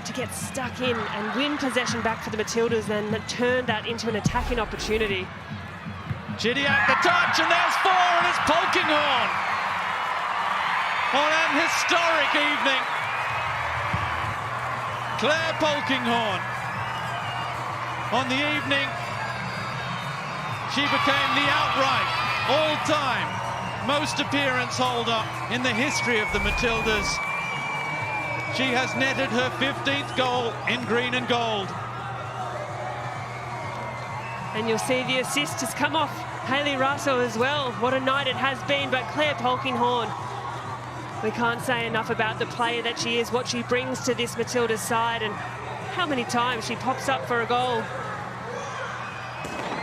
to get stuck in and win possession back for the Matildas, then turn that into an attacking opportunity. Chidiac the touch, and there's 4, and it's Polkinghorne on an historic evening. Claire Polkinghorne on the evening she became the outright all-time most appearance holder in the history of the Matildas. She has netted her 15th goal in green and gold. And you'll see the assist has come off Hayley Russell as well. What a night it has been, but Claire Polkinghorne, we can't say enough about the player that she is, what she brings to this Matildas side, and how many times she pops up for a goal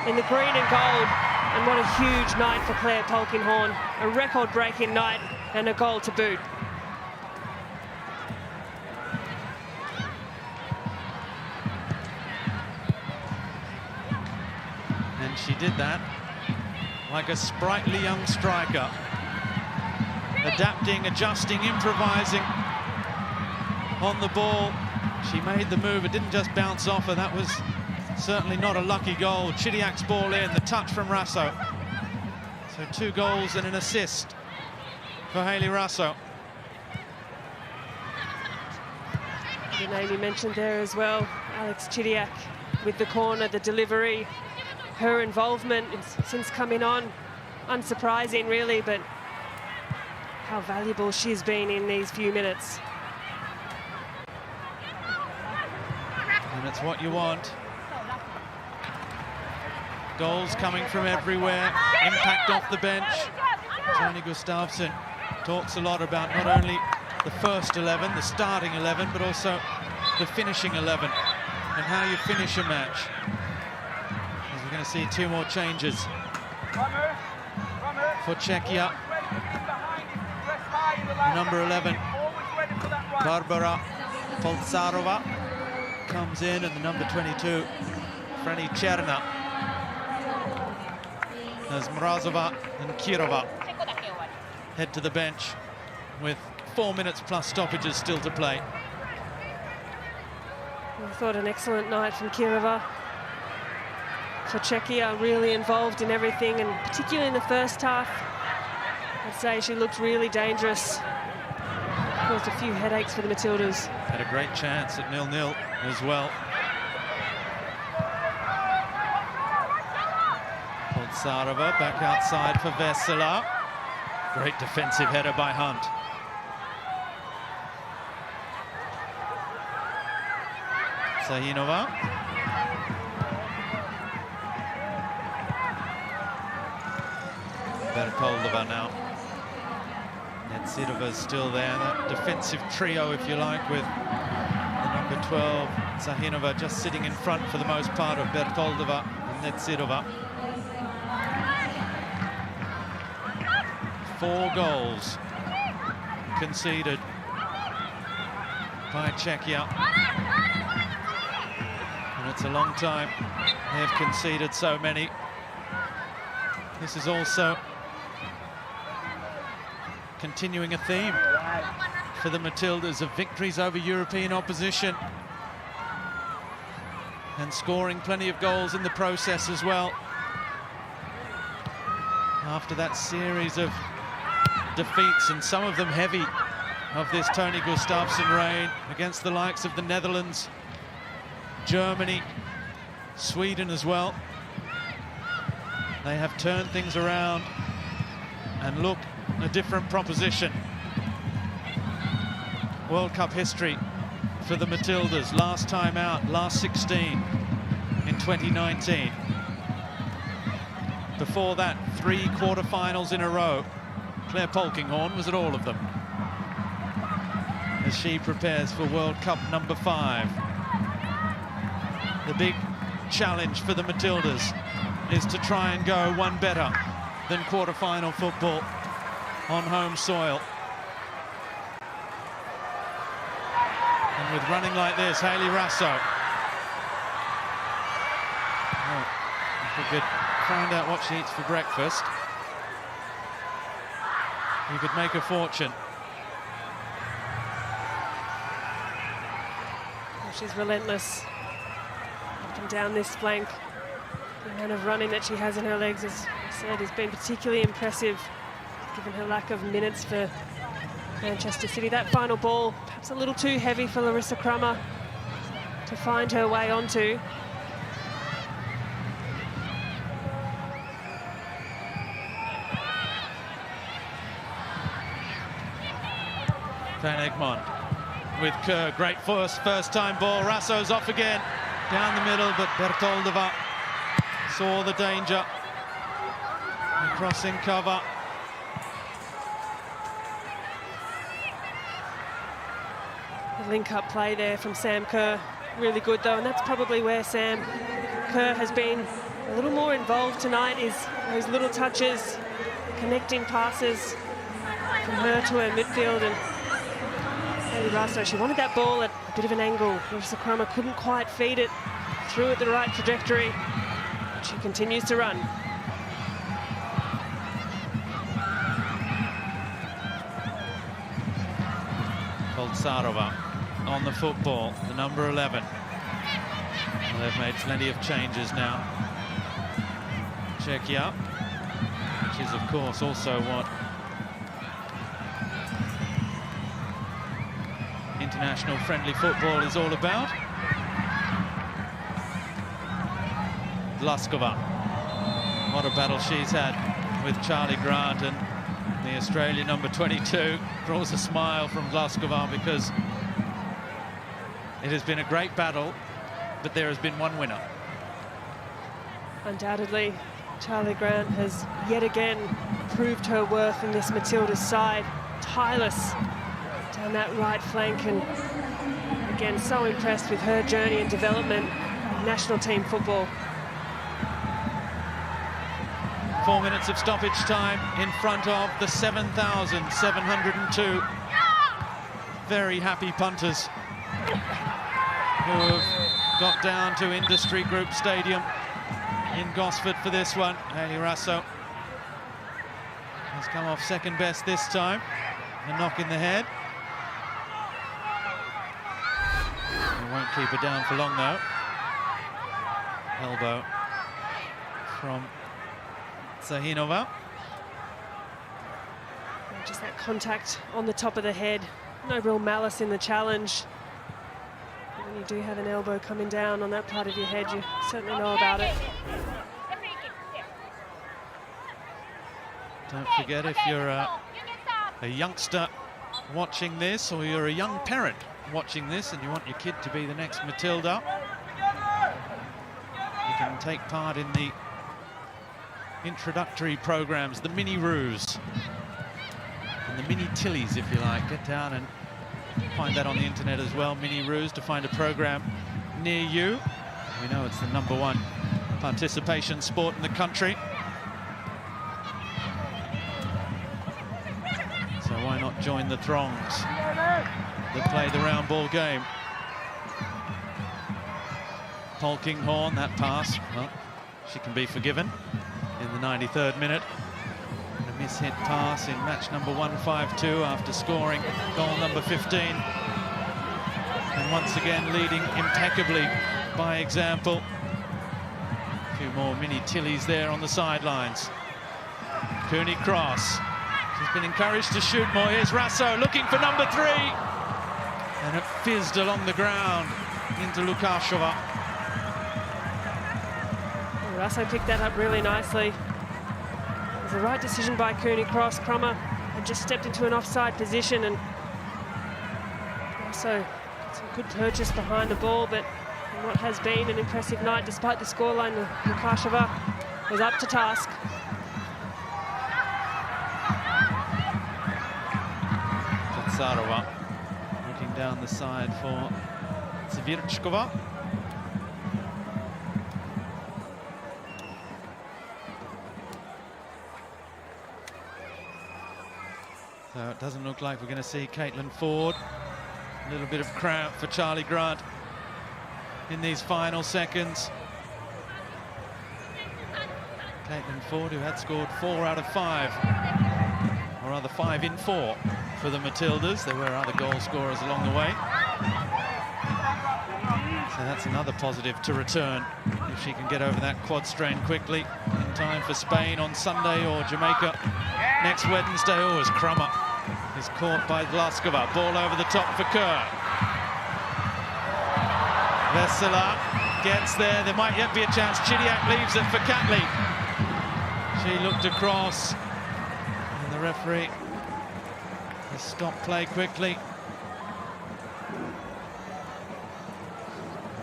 in the green and gold. And what a huge night for Claire Polkinghorne. A record-breaking night and a goal to boot. And she did that like a sprightly young striker. Adapting, adjusting, improvising on the ball. She made the move. It didn't just bounce off her. That was certainly not a lucky goal. Chidiac's ball in, the touch from Russo. So 2 goals and an assist for Hayley Russo. The name you mentioned there as well, Alex Chidiac with the corner, the delivery, her involvement since coming on. Unsurprising really, but how valuable she's been in these few minutes. And it's what you want. Goals coming from everywhere, impact off the bench. Tony Gustafsson talks a lot about not only the first 11, the starting 11, but also the finishing 11 and how you finish a match. As we're going to see 2 more changes for Czechia. Number 11, Barbara Poltsarova comes in, and the number 22, Franny Cherna, as Mrazova and Kirova head to the bench with 4 minutes plus stoppages still to play. I thought an excellent night from Kirova. For Czechia, really involved in everything, and particularly in the first half, I'd say she looked really dangerous. Caused a few headaches for the Matildas. Had a great chance at 0-0 as well. Poltsarova back outside for Vesela. Great defensive header by Hunt. Sahinova. Bertoldova now. Netsidova is still there, that defensive trio, if you like, with the number 12, Sahinova, just sitting in front for the most part of Bertoldova and Netsidova. 4 goals conceded by Czechia. And it's a long time they've conceded so many. This is also continuing a theme for the Matildas of victories over European opposition and scoring plenty of goals in the process as well. After that series of defeats, and some of them heavy, of this Tony Gustafsson reign against the likes of the Netherlands, Germany, Sweden as well. They have turned things around and look a different proposition. World Cup history for the Matildas. Last time out, last 16 in 2019. Before that, 3 quarterfinals in a row. Claire Polkinghorne was at all of them, as she prepares for World Cup number 5. The big challenge for the Matildas is to try and go one better than quarterfinal football on home soil. And with running like this, Hayley Rasso. Oh, if we could find out what she eats for breakfast, you could make a fortune. Well, she's relentless up and down this flank. The amount of running that she has in her legs, as I said, has been particularly impressive, given her lack of minutes for Manchester City. That final ball, perhaps a little too heavy for Larissa Crummer to find her way onto. Van Egmond with Kerr, great first time ball. Rasso's off again, down the middle, but Bertoldova saw the danger. And crossing cover. The link-up play there from Sam Kerr, really good though, and that's probably where Sam Kerr has been a little more involved tonight, is those little touches, connecting passes from her to her midfield. And Hayley Rasso, she wanted that ball at a bit of an angle. Larissa Crummer couldn't quite feed it through at the right trajectory. She continues to run. Boltsarova on the football, the number 11. Well, they've made plenty of changes now. Czechia, which is of course also what international friendly football is all about. Vlaskova, what a battle she's had with Charlie Grant, and the Australian number 22 draws a smile from Vlaskova because it has been a great battle, but there has been one winner. Undoubtedly, Charlie Grant has yet again proved her worth in this Matildas side. Tireless down that right flank, and again, so impressed with her journey and development in national team football. 4 minutes of stoppage time in front of the 7,702 very happy punters who have got down to Industry Group Stadium in Gosford for this one. Hayley Rasso has come off second best this time. A knock in the head. They won't keep her down for long though. Elbow from Zahinova. Just that contact on the top of the head. No real malice in the challenge. But when you do have an elbow coming down on that part of your head, you certainly know about it. Don't forget, if you're a youngster watching this, or you're a young parent watching this and you want your kid to be the next Matilda, you can take part in the introductory programs, the mini roos and the mini tillies, if you like. Get down and find that on the internet as well, mini roos, to find a program near you. We know it's the #1 participation sport in the country, so why not join the throngs that play the round ball game. Polkinghorne, that pass, well, she can be forgiven in the 93rd minute. A mishit pass in match number 152 after scoring goal number 15. And once again leading impeccably by example. A few more mini tillies there on the sidelines. Cooney Cross. She's been encouraged to shoot more. Here's Rasso looking for number 3. And it fizzed along the ground into Lukashova. Rasso picked that up really nicely. It was the right decision by Cooney Cross. Crummer had just stepped into an offside position, and also some good purchase behind the ball, but in what has been an impressive night despite the scoreline, Lukasheva was up to task. Tatsarova looking down the side for Zvirchkova. So it doesn't look like we're going to see Caitlin Ford. A little bit of cramp for Charlie Grant in these final seconds. Caitlin Ford, who had scored 4 out of 5, or rather 5 in 4 for the Matildas. There were other goal scorers along the way. So that's another positive to return if she can get over that quad strain quickly in time for Spain on Sunday or Jamaica next Wednesday. Oh, as Crummer is caught by Vlaskova. Ball over the top for Kerr. Vesela gets there. There might yet be a chance. Chidiac leaves it for Catley. She looked across, and the referee has stopped play quickly.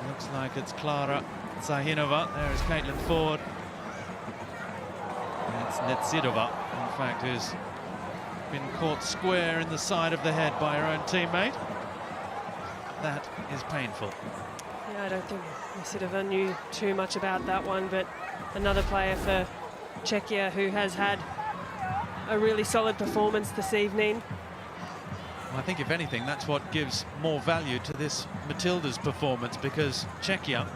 Looks like it's Klara Zahinova. There is Caitlin Ford. And it's Netsidova, in fact, who's been caught square in the side of the head by her own teammate. That is painful. Yeah, I don't think Netsidova knew too much about that one, but another player for Czechia who has had a really solid performance this evening. I think, if anything, that's what gives more value to this Matildas performance, because Czechia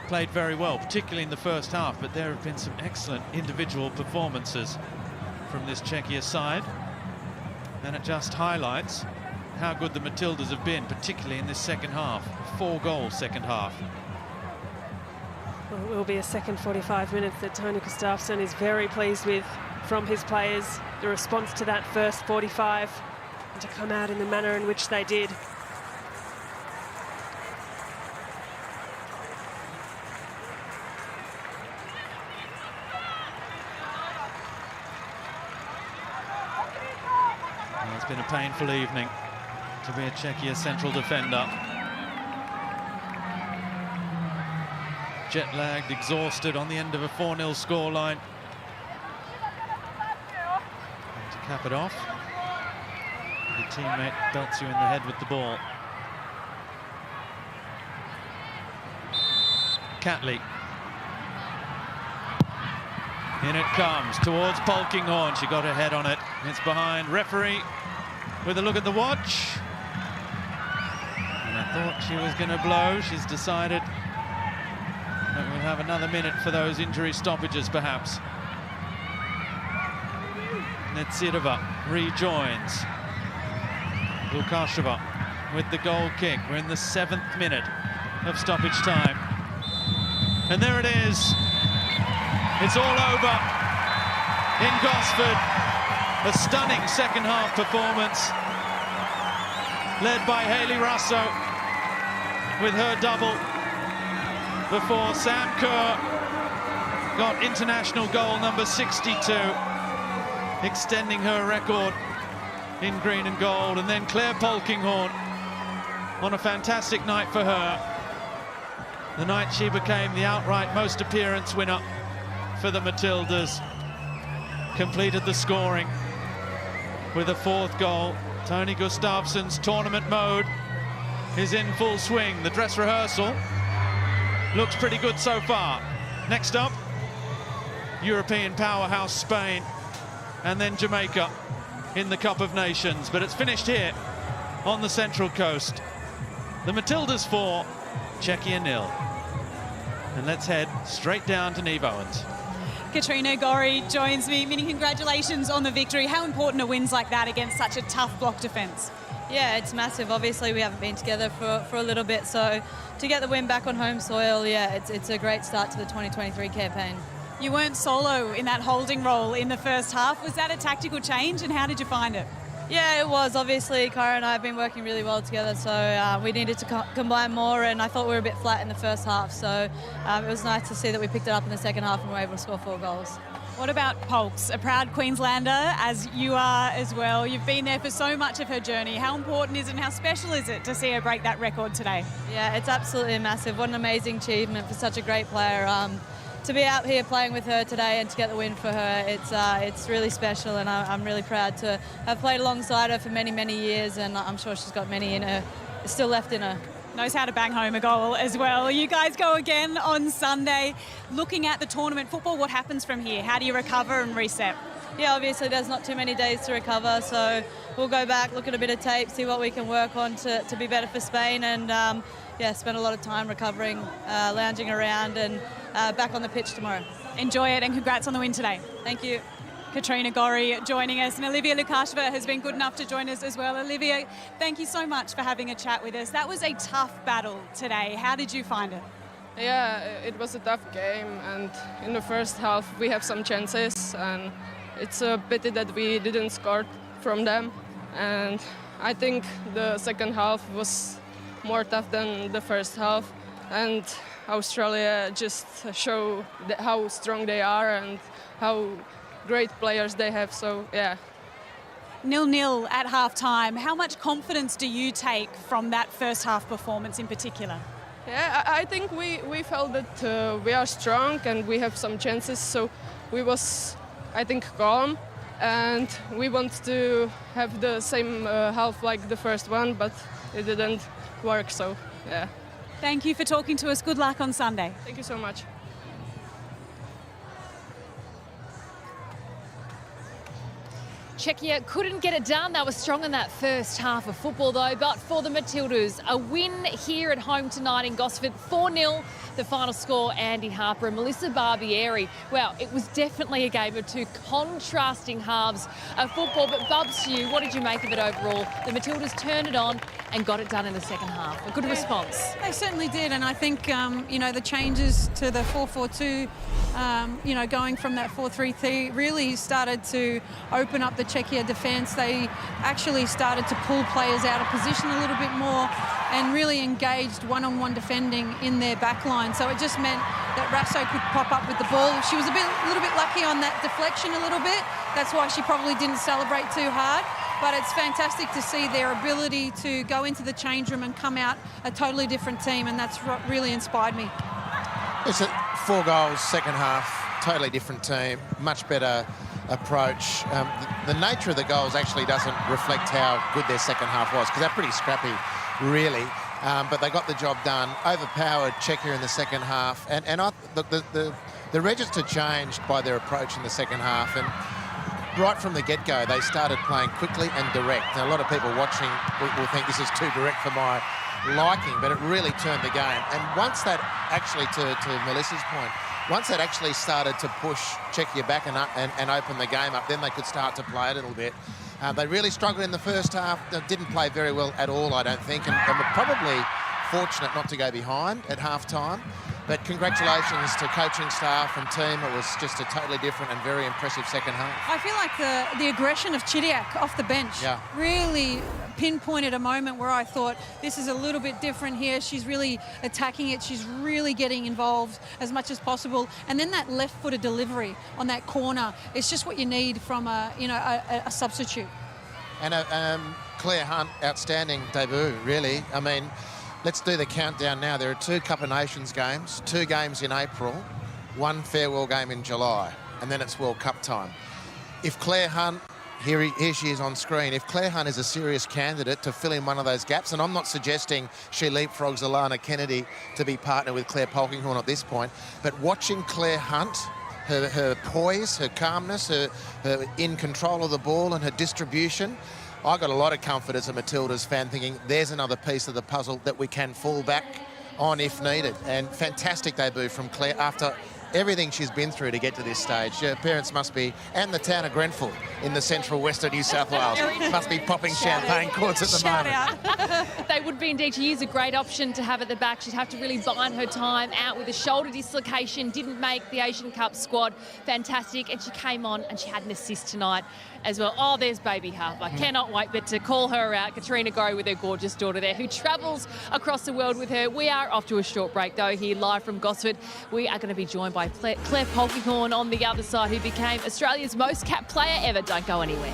played very well, particularly in the first half, but there have been some excellent individual performances from this Czechia side, and it just highlights how good the Matildas have been, particularly in this second half. 4-goal second half. Well, it will be a second 45 minutes that Tony Gustafsson is very pleased with from his players. The response to that first 45, and to come out in the manner in which they did. Well, it's been a painful evening to be a Czechia central defender. Jet-lagged, exhausted on the end of a 4-0 scoreline. And to cap it off, your teammate belts you in the head with the ball. Catley. In it comes towards Polkinghorne. She got her head on it. It's behind. Referee with a look at the watch. And I thought she was going to blow. She's decided that we'll have another minute for those injury stoppages, perhaps. Netsidova rejoins. Lukasheva with the goal kick. We're in the 7th minute of stoppage time. And there it is. It's all over in Gosford. A stunning second half performance led by Hayley Russo with her double before Sam Kerr got international goal number 62, extending her record in green and gold. And then Claire Polkinghorne on a fantastic night for her. The night she became the outright most appearance winner for the Matildas. Completed the scoring with a 4th goal. Tony Gustafsson's tournament mode is in full swing. The dress rehearsal looks pretty good so far. Next up, European powerhouse Spain, and then Jamaica in the Cup of Nations. But it's finished here on the Central Coast. The Matildas 4, Czechia 0. And let's head straight down to Neve Owens. Katrina Gorry joins me. Minnie, congratulations on the victory. How important are wins like that against such a tough block defence? Yeah, it's massive. Obviously, we haven't been together for a little bit, so to get the win back on home soil, yeah, it's a great start to the 2023 campaign. You weren't solo in that holding role in the first half. Was that a tactical change, and how did you find it? Yeah, it was. Obviously, Cara and I have been working really well together, so we needed to combine more, and I thought we were a bit flat in the first half, so it was nice to see that we picked it up in the second half and were able to score 4 goals. What about Polks, a proud Queenslander, as you are as well? You've been there for so much of her journey. How important is it and how special is it to see her break that record today? Yeah, it's absolutely massive. What an amazing achievement for such a great player. To be out here playing with her today and to get the win for her, it's really special, and I'm really proud to have played alongside her for many, many years, and I'm sure she's got many in her, still left in her. Knows how to bang home a goal as well. You guys go again on Sunday. Looking at the tournament football, what happens from here? How do you recover and reset? Yeah, obviously there's not too many days to recover, so we'll go back, look at a bit of tape, see what we can work on to be better for Spain, and spend a lot of time recovering, lounging around, and back on the pitch tomorrow. Enjoy it, and congrats on the win today. Thank you. Katrina Gorry joining us, and Olivia Lukasheva has been good enough to join us as well. Olivia, thank you so much for having a chat with us. That was a tough battle today. How did you find it? Yeah, it was a tough game, and in the first half we have some chances, and it's a pity that we didn't score from them. And I think the second half was more tough than the first half, and Australia just show how strong they are and how great players they have, so yeah. 0-0 at half-time. How much confidence do you take from that first half performance in particular? Yeah, I think we felt that we are strong and we have some chances, so we was, I think, calm, and we want to have the same half like the first one, but it didn't work, so yeah. Thank you for talking to us. Good luck on Sunday. Thank you so much. Czechia couldn't get it done. They were strong in that first half of football, though. But for the Matildas, a win here at home tonight in Gosford, 4-0. The final score, Andy Harper and Melissa Barbieri. Well, it was definitely a game of two contrasting halves of football. But Bubs, what did you make of it overall? The Matildas turned it on and got it done in the second half. A good response. They certainly did, and I think, the changes to the 4-4-2, going from that 4-3-3 really started to open up the Czechia defence. They actually started to pull players out of position a little bit more and really engaged one-on-one defending in their back line. So it just meant that Rasso could pop up with the ball. She was a little bit lucky on that deflection a little bit. That's why she probably didn't celebrate too hard. But it's fantastic to see their ability to go into the change room and come out a totally different team, and that's what really inspired me. It's 4 goals, second half, totally different team, much better approach. The nature of the goals actually doesn't reflect how good their second half was, because they're pretty scrappy, really. But they got the job done, overpowered Czechia in the second half, and the register changed by their approach in the second half, and right from the get-go they started playing quickly and direct. Now, a lot of people watching will think this is too direct for my liking, but it really turned the game. And once that actually, to Melissa's point, once that actually started to push Czechia back and open the game up, then they could start to play a little bit. They really struggled in the first half. They didn't play very well at all, I don't think, and were probably fortunate not to go behind at half-time. But congratulations to coaching staff and team. It was just a totally different and very impressive second half. I feel like the aggression of Chidiac off the bench really pinpointed a moment where I thought, this is a little bit different here. She's really attacking it. She's really getting involved as much as possible. And then that left-footed delivery on that corner is just what you need from a substitute. And Claire Hunt, outstanding debut, really. I mean, let's do the countdown now. There are 2 Cup of Nations games, 2 games in April, 1 farewell game in July, and then it's World Cup time. If Claire Hunt, here she is on screen, if Claire Hunt is a serious candidate to fill in one of those gaps, and I'm not suggesting she leapfrogs Alana Kennedy to be partner with Claire Polkinghorne at this point, but watching Claire Hunt, her poise, her calmness, her in control of the ball and her distribution, I got a lot of comfort as a Matildas fan thinking there's another piece of the puzzle that we can fall back on if needed. And fantastic debut from Claire after everything she's been through to get to this stage. Her parents must be, and the town of Grenfell in the central west of New South Wales, must be popping champagne corks at the moment. They would be indeed. She is a great option to have at the back. She'd have to really bide her time out with a shoulder dislocation. Didn't make the Asian Cup squad. Fantastic. And she came on and she had an assist tonight as well. Oh, there's baby Harper. Cannot wait but to call her out. Katrina Gorry with her gorgeous daughter there, who travels across the world with her. We are off to a short break, though, here live from Gosford. We are going to be joined by by Claire Polkinghorne on the other side, who became Australia's most capped player ever. Don't go anywhere.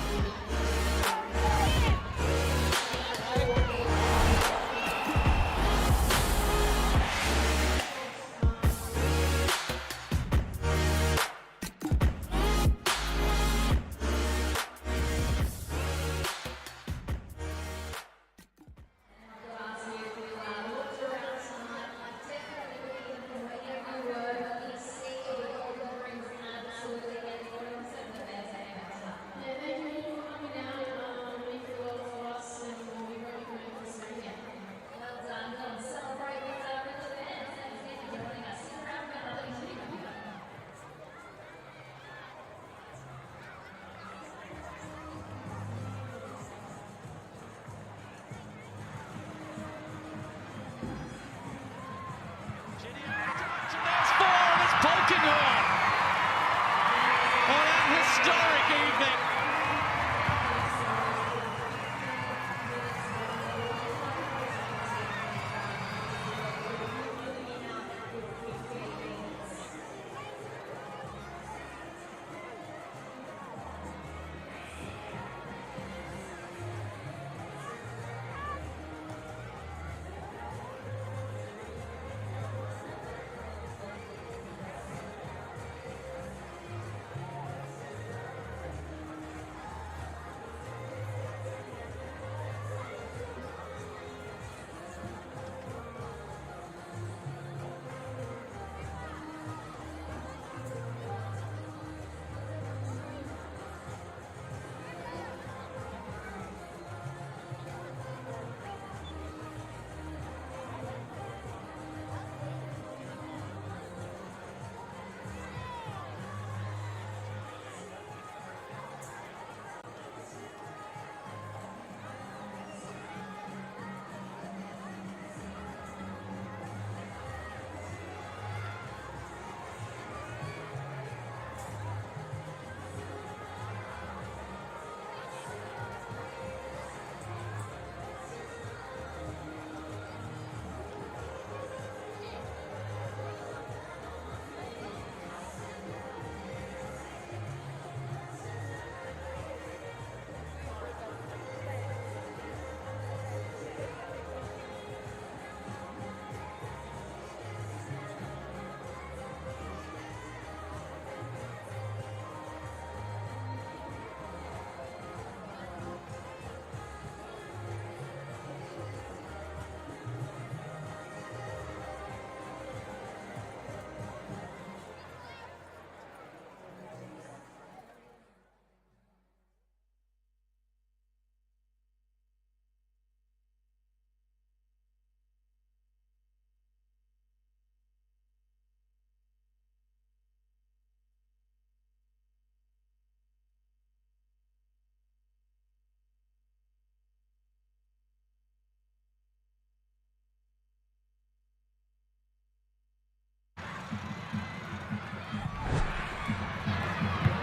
Polkinghorne on an historic evening.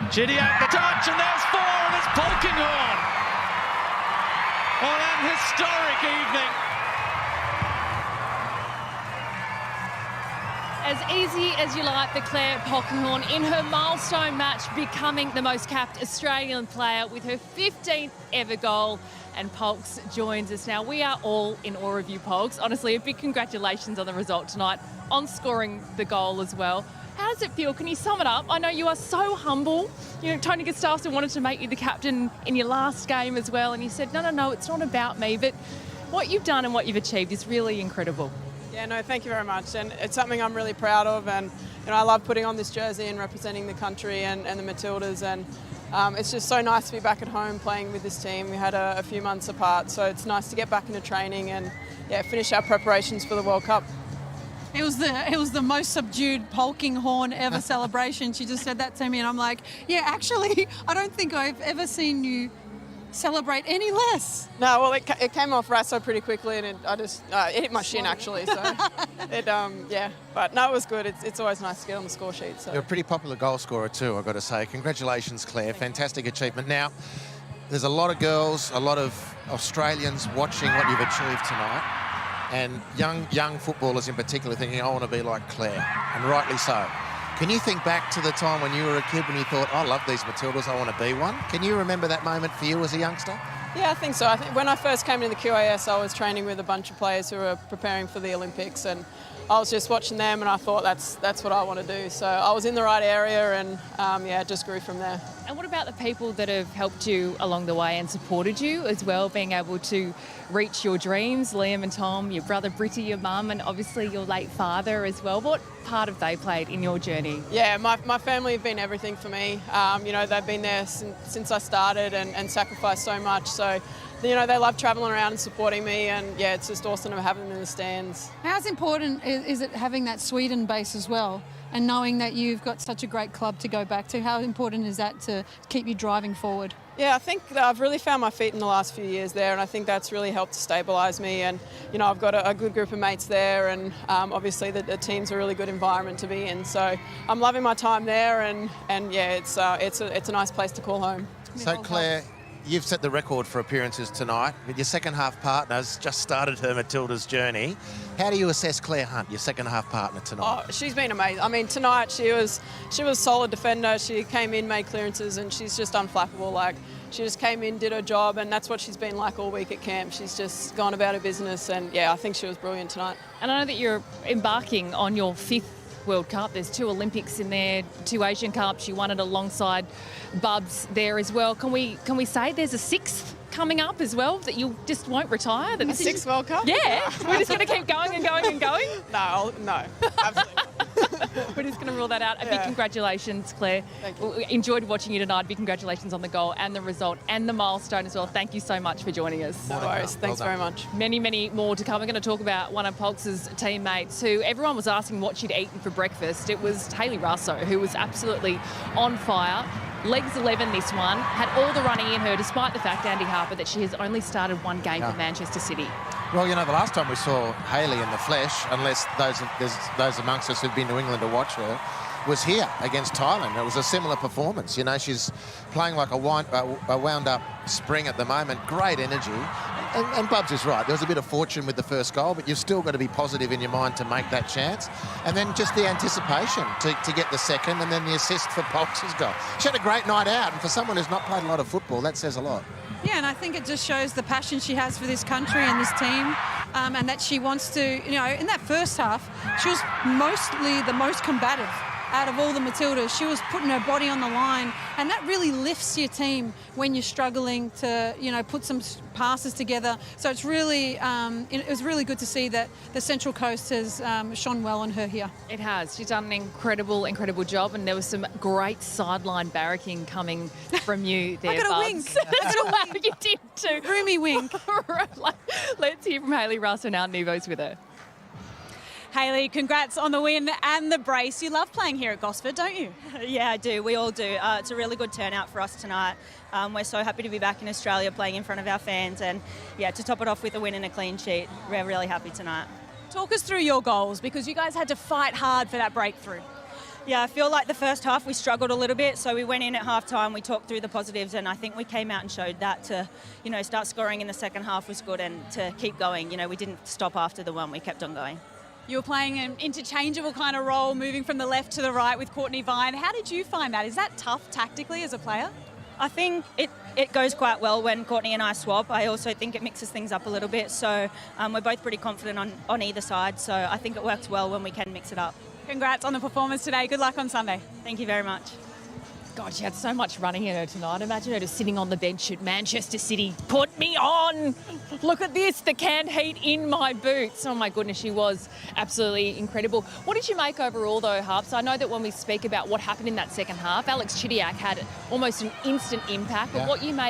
Chidiac the touch, and there's four, and it's Polkinghorne on an historic evening. As easy as you like for Claire Polkinghorne in her milestone match, becoming the most capped Australian player with her 15th ever goal. And Polks joins us now. We are all in awe of you, Polks. Honestly, a big congratulations on the result tonight, on scoring the goal as well. How does it feel? Can you sum it up? I know you are so humble. You know, Tony Gustafsson wanted to make you the captain in your last game as well, and you said, no, it's not about me. But what you've done and what you've achieved is really incredible. Yeah, no, thank you very much. And it's something I'm really proud of. And, you know, I love putting on this jersey and representing the country and the Matildas. And it's just so nice to be back at home playing with this team. We had a few months apart, so it's nice to get back into training and, yeah, finish our preparations for the World Cup. It was the most subdued Polkinghorne ever celebration. She just said that to me, and I'm like, yeah, actually, I don't think I've ever seen you celebrate any less. No, well, it came off Rasso pretty quickly, and it hit my shin actually. So yeah, but no, it was good. It's always nice to get on the score sheet. So. You're a pretty popular goal scorer too, I've got to say. Congratulations, Claire. Fantastic achievement. Now, there's a lot of girls, a lot of Australians watching what you've achieved tonight. And young footballers in particular thinking, I want to be like Claire, and rightly so. Can you think back to the time when you were a kid when you thought, I love these Matildas, I want to be one? Can you remember that moment for you as a youngster? Yeah, I think so. I think when I first came into the QAS, I was training with a bunch of players who were preparing for the Olympics, and I was just watching them and I thought that's what I want to do. So I was in the right area and it just grew from there. And what about the people that have helped you along the way and supported you as well, being able to reach your dreams? Liam and Tom, your brother Britty, your mum, and obviously your late father as well. What part have they played in your journey? Yeah, my family have been everything for me. They've been there since I started and sacrificed so much. So, they love travelling around and supporting me, and yeah, it's just awesome to have them in the stands. How's important is it having that Sweden base as well, and knowing that you've got such a great club to go back to? How important is that to keep you driving forward? Yeah, I think that I've really found my feet in the last few years there, and I think that's really helped to stabilise me. And I've got a good group of mates there, and obviously the team's a really good environment to be in. So I'm loving my time there, and yeah, it's a nice place to call home. So Claire, you've set the record for appearances tonight, but your second half partner's just started her Matilda's journey. How do you assess Claire Hunt, your second half partner tonight? Oh, she's been amazing. I mean, tonight she was a solid defender. She came in, made clearances, and she's just unflappable. Like, she just came in, did her job, and that's what she's been like all week at camp. She's just gone about her business, and yeah, I think she was brilliant tonight. And I know that you're embarking on your 5th World Cup. There's 2 Olympics in there, 2 Asian Cups. You won it alongside Bubs there as well. Can we say there's a 6th coming up as well, that you just won't retire? That a 6th World Cup? Yeah. We're just going to keep going and going and going? No, absolutely not. We're just going to rule that out. A big congratulations, Claire. Thank you. Enjoyed watching you tonight. Big congratulations on the goal and the result and the milestone as well. Thank you so much for joining us. No worries. Thanks very much. Many, many more to come. We're going to talk about one of Polks' teammates who everyone was asking what she'd eaten for breakfast. It was Hayley Russo, who was absolutely on fire. Legs 11 this one, had all the running in her, despite the fact, Andy Harper, that she has only started 1 game for Manchester City. Well, the last time we saw Hayley in the flesh, unless there's those amongst us who've been to England to watch her, was here against Thailand. It was a similar performance. She's playing like a wound-up spring at the moment. Great energy. And Bubs is right. There was a bit of fortune with the first goal, but you've still got to be positive in your mind to make that chance. And then just the anticipation to get the second, and then the assist for Polks' goal. She had a great night out, and for someone who's not played a lot of football, that says a lot. Yeah, and I think it just shows the passion she has for this country and this team, and that she wants to, in that first half, she was mostly the most combative out of all the Matildas. She was putting her body on the line, and that really lifts your team when you're struggling to, put some passes together. So it's really, it was really good to see that the Central Coast has shone well on her here. It has. She's done an incredible, incredible job, and there was some great sideline barracking coming from you there, I got a Bubs. wink. I got a wink. You did too. Roomy wink. Let's hear from Hayley Russo now. Nevo's with her. Hayley, congrats on the win and the brace. You love playing here at Gosford, don't you? Yeah, I do. We all do. It's a really good turnout for us tonight. We're so happy to be back in Australia playing in front of our fans, and yeah, to top it off with a win and a clean sheet. We're really happy tonight. Talk us through your goals, because you guys had to fight hard for that breakthrough. Yeah, I feel like the first half we struggled a little bit, so we went in at half-time, we talked through the positives, and I think we came out and showed that to, start scoring in the second half was good, and to keep going. We didn't stop after the one, we kept on going. You were playing an interchangeable kind of role, moving from the left to the right with Courtney Vine. How did you find that? Is that tough tactically as a player? I think it goes quite well when Courtney and I swap. I also think it mixes things up a little bit, so we're both pretty confident on either side, so I think it works well when we can mix it up. Congrats on the performance today. Good luck on Sunday. Thank you very much. God, she had so much running in her tonight. Imagine her just sitting on the bench at Manchester City. Put me on! Look at this, the canned heat in my boots. Oh my goodness, she was absolutely incredible. What did you make overall though, Harps? I know that when we speak about what happened in that second half, Alex Chidiac had almost an instant impact, but what you made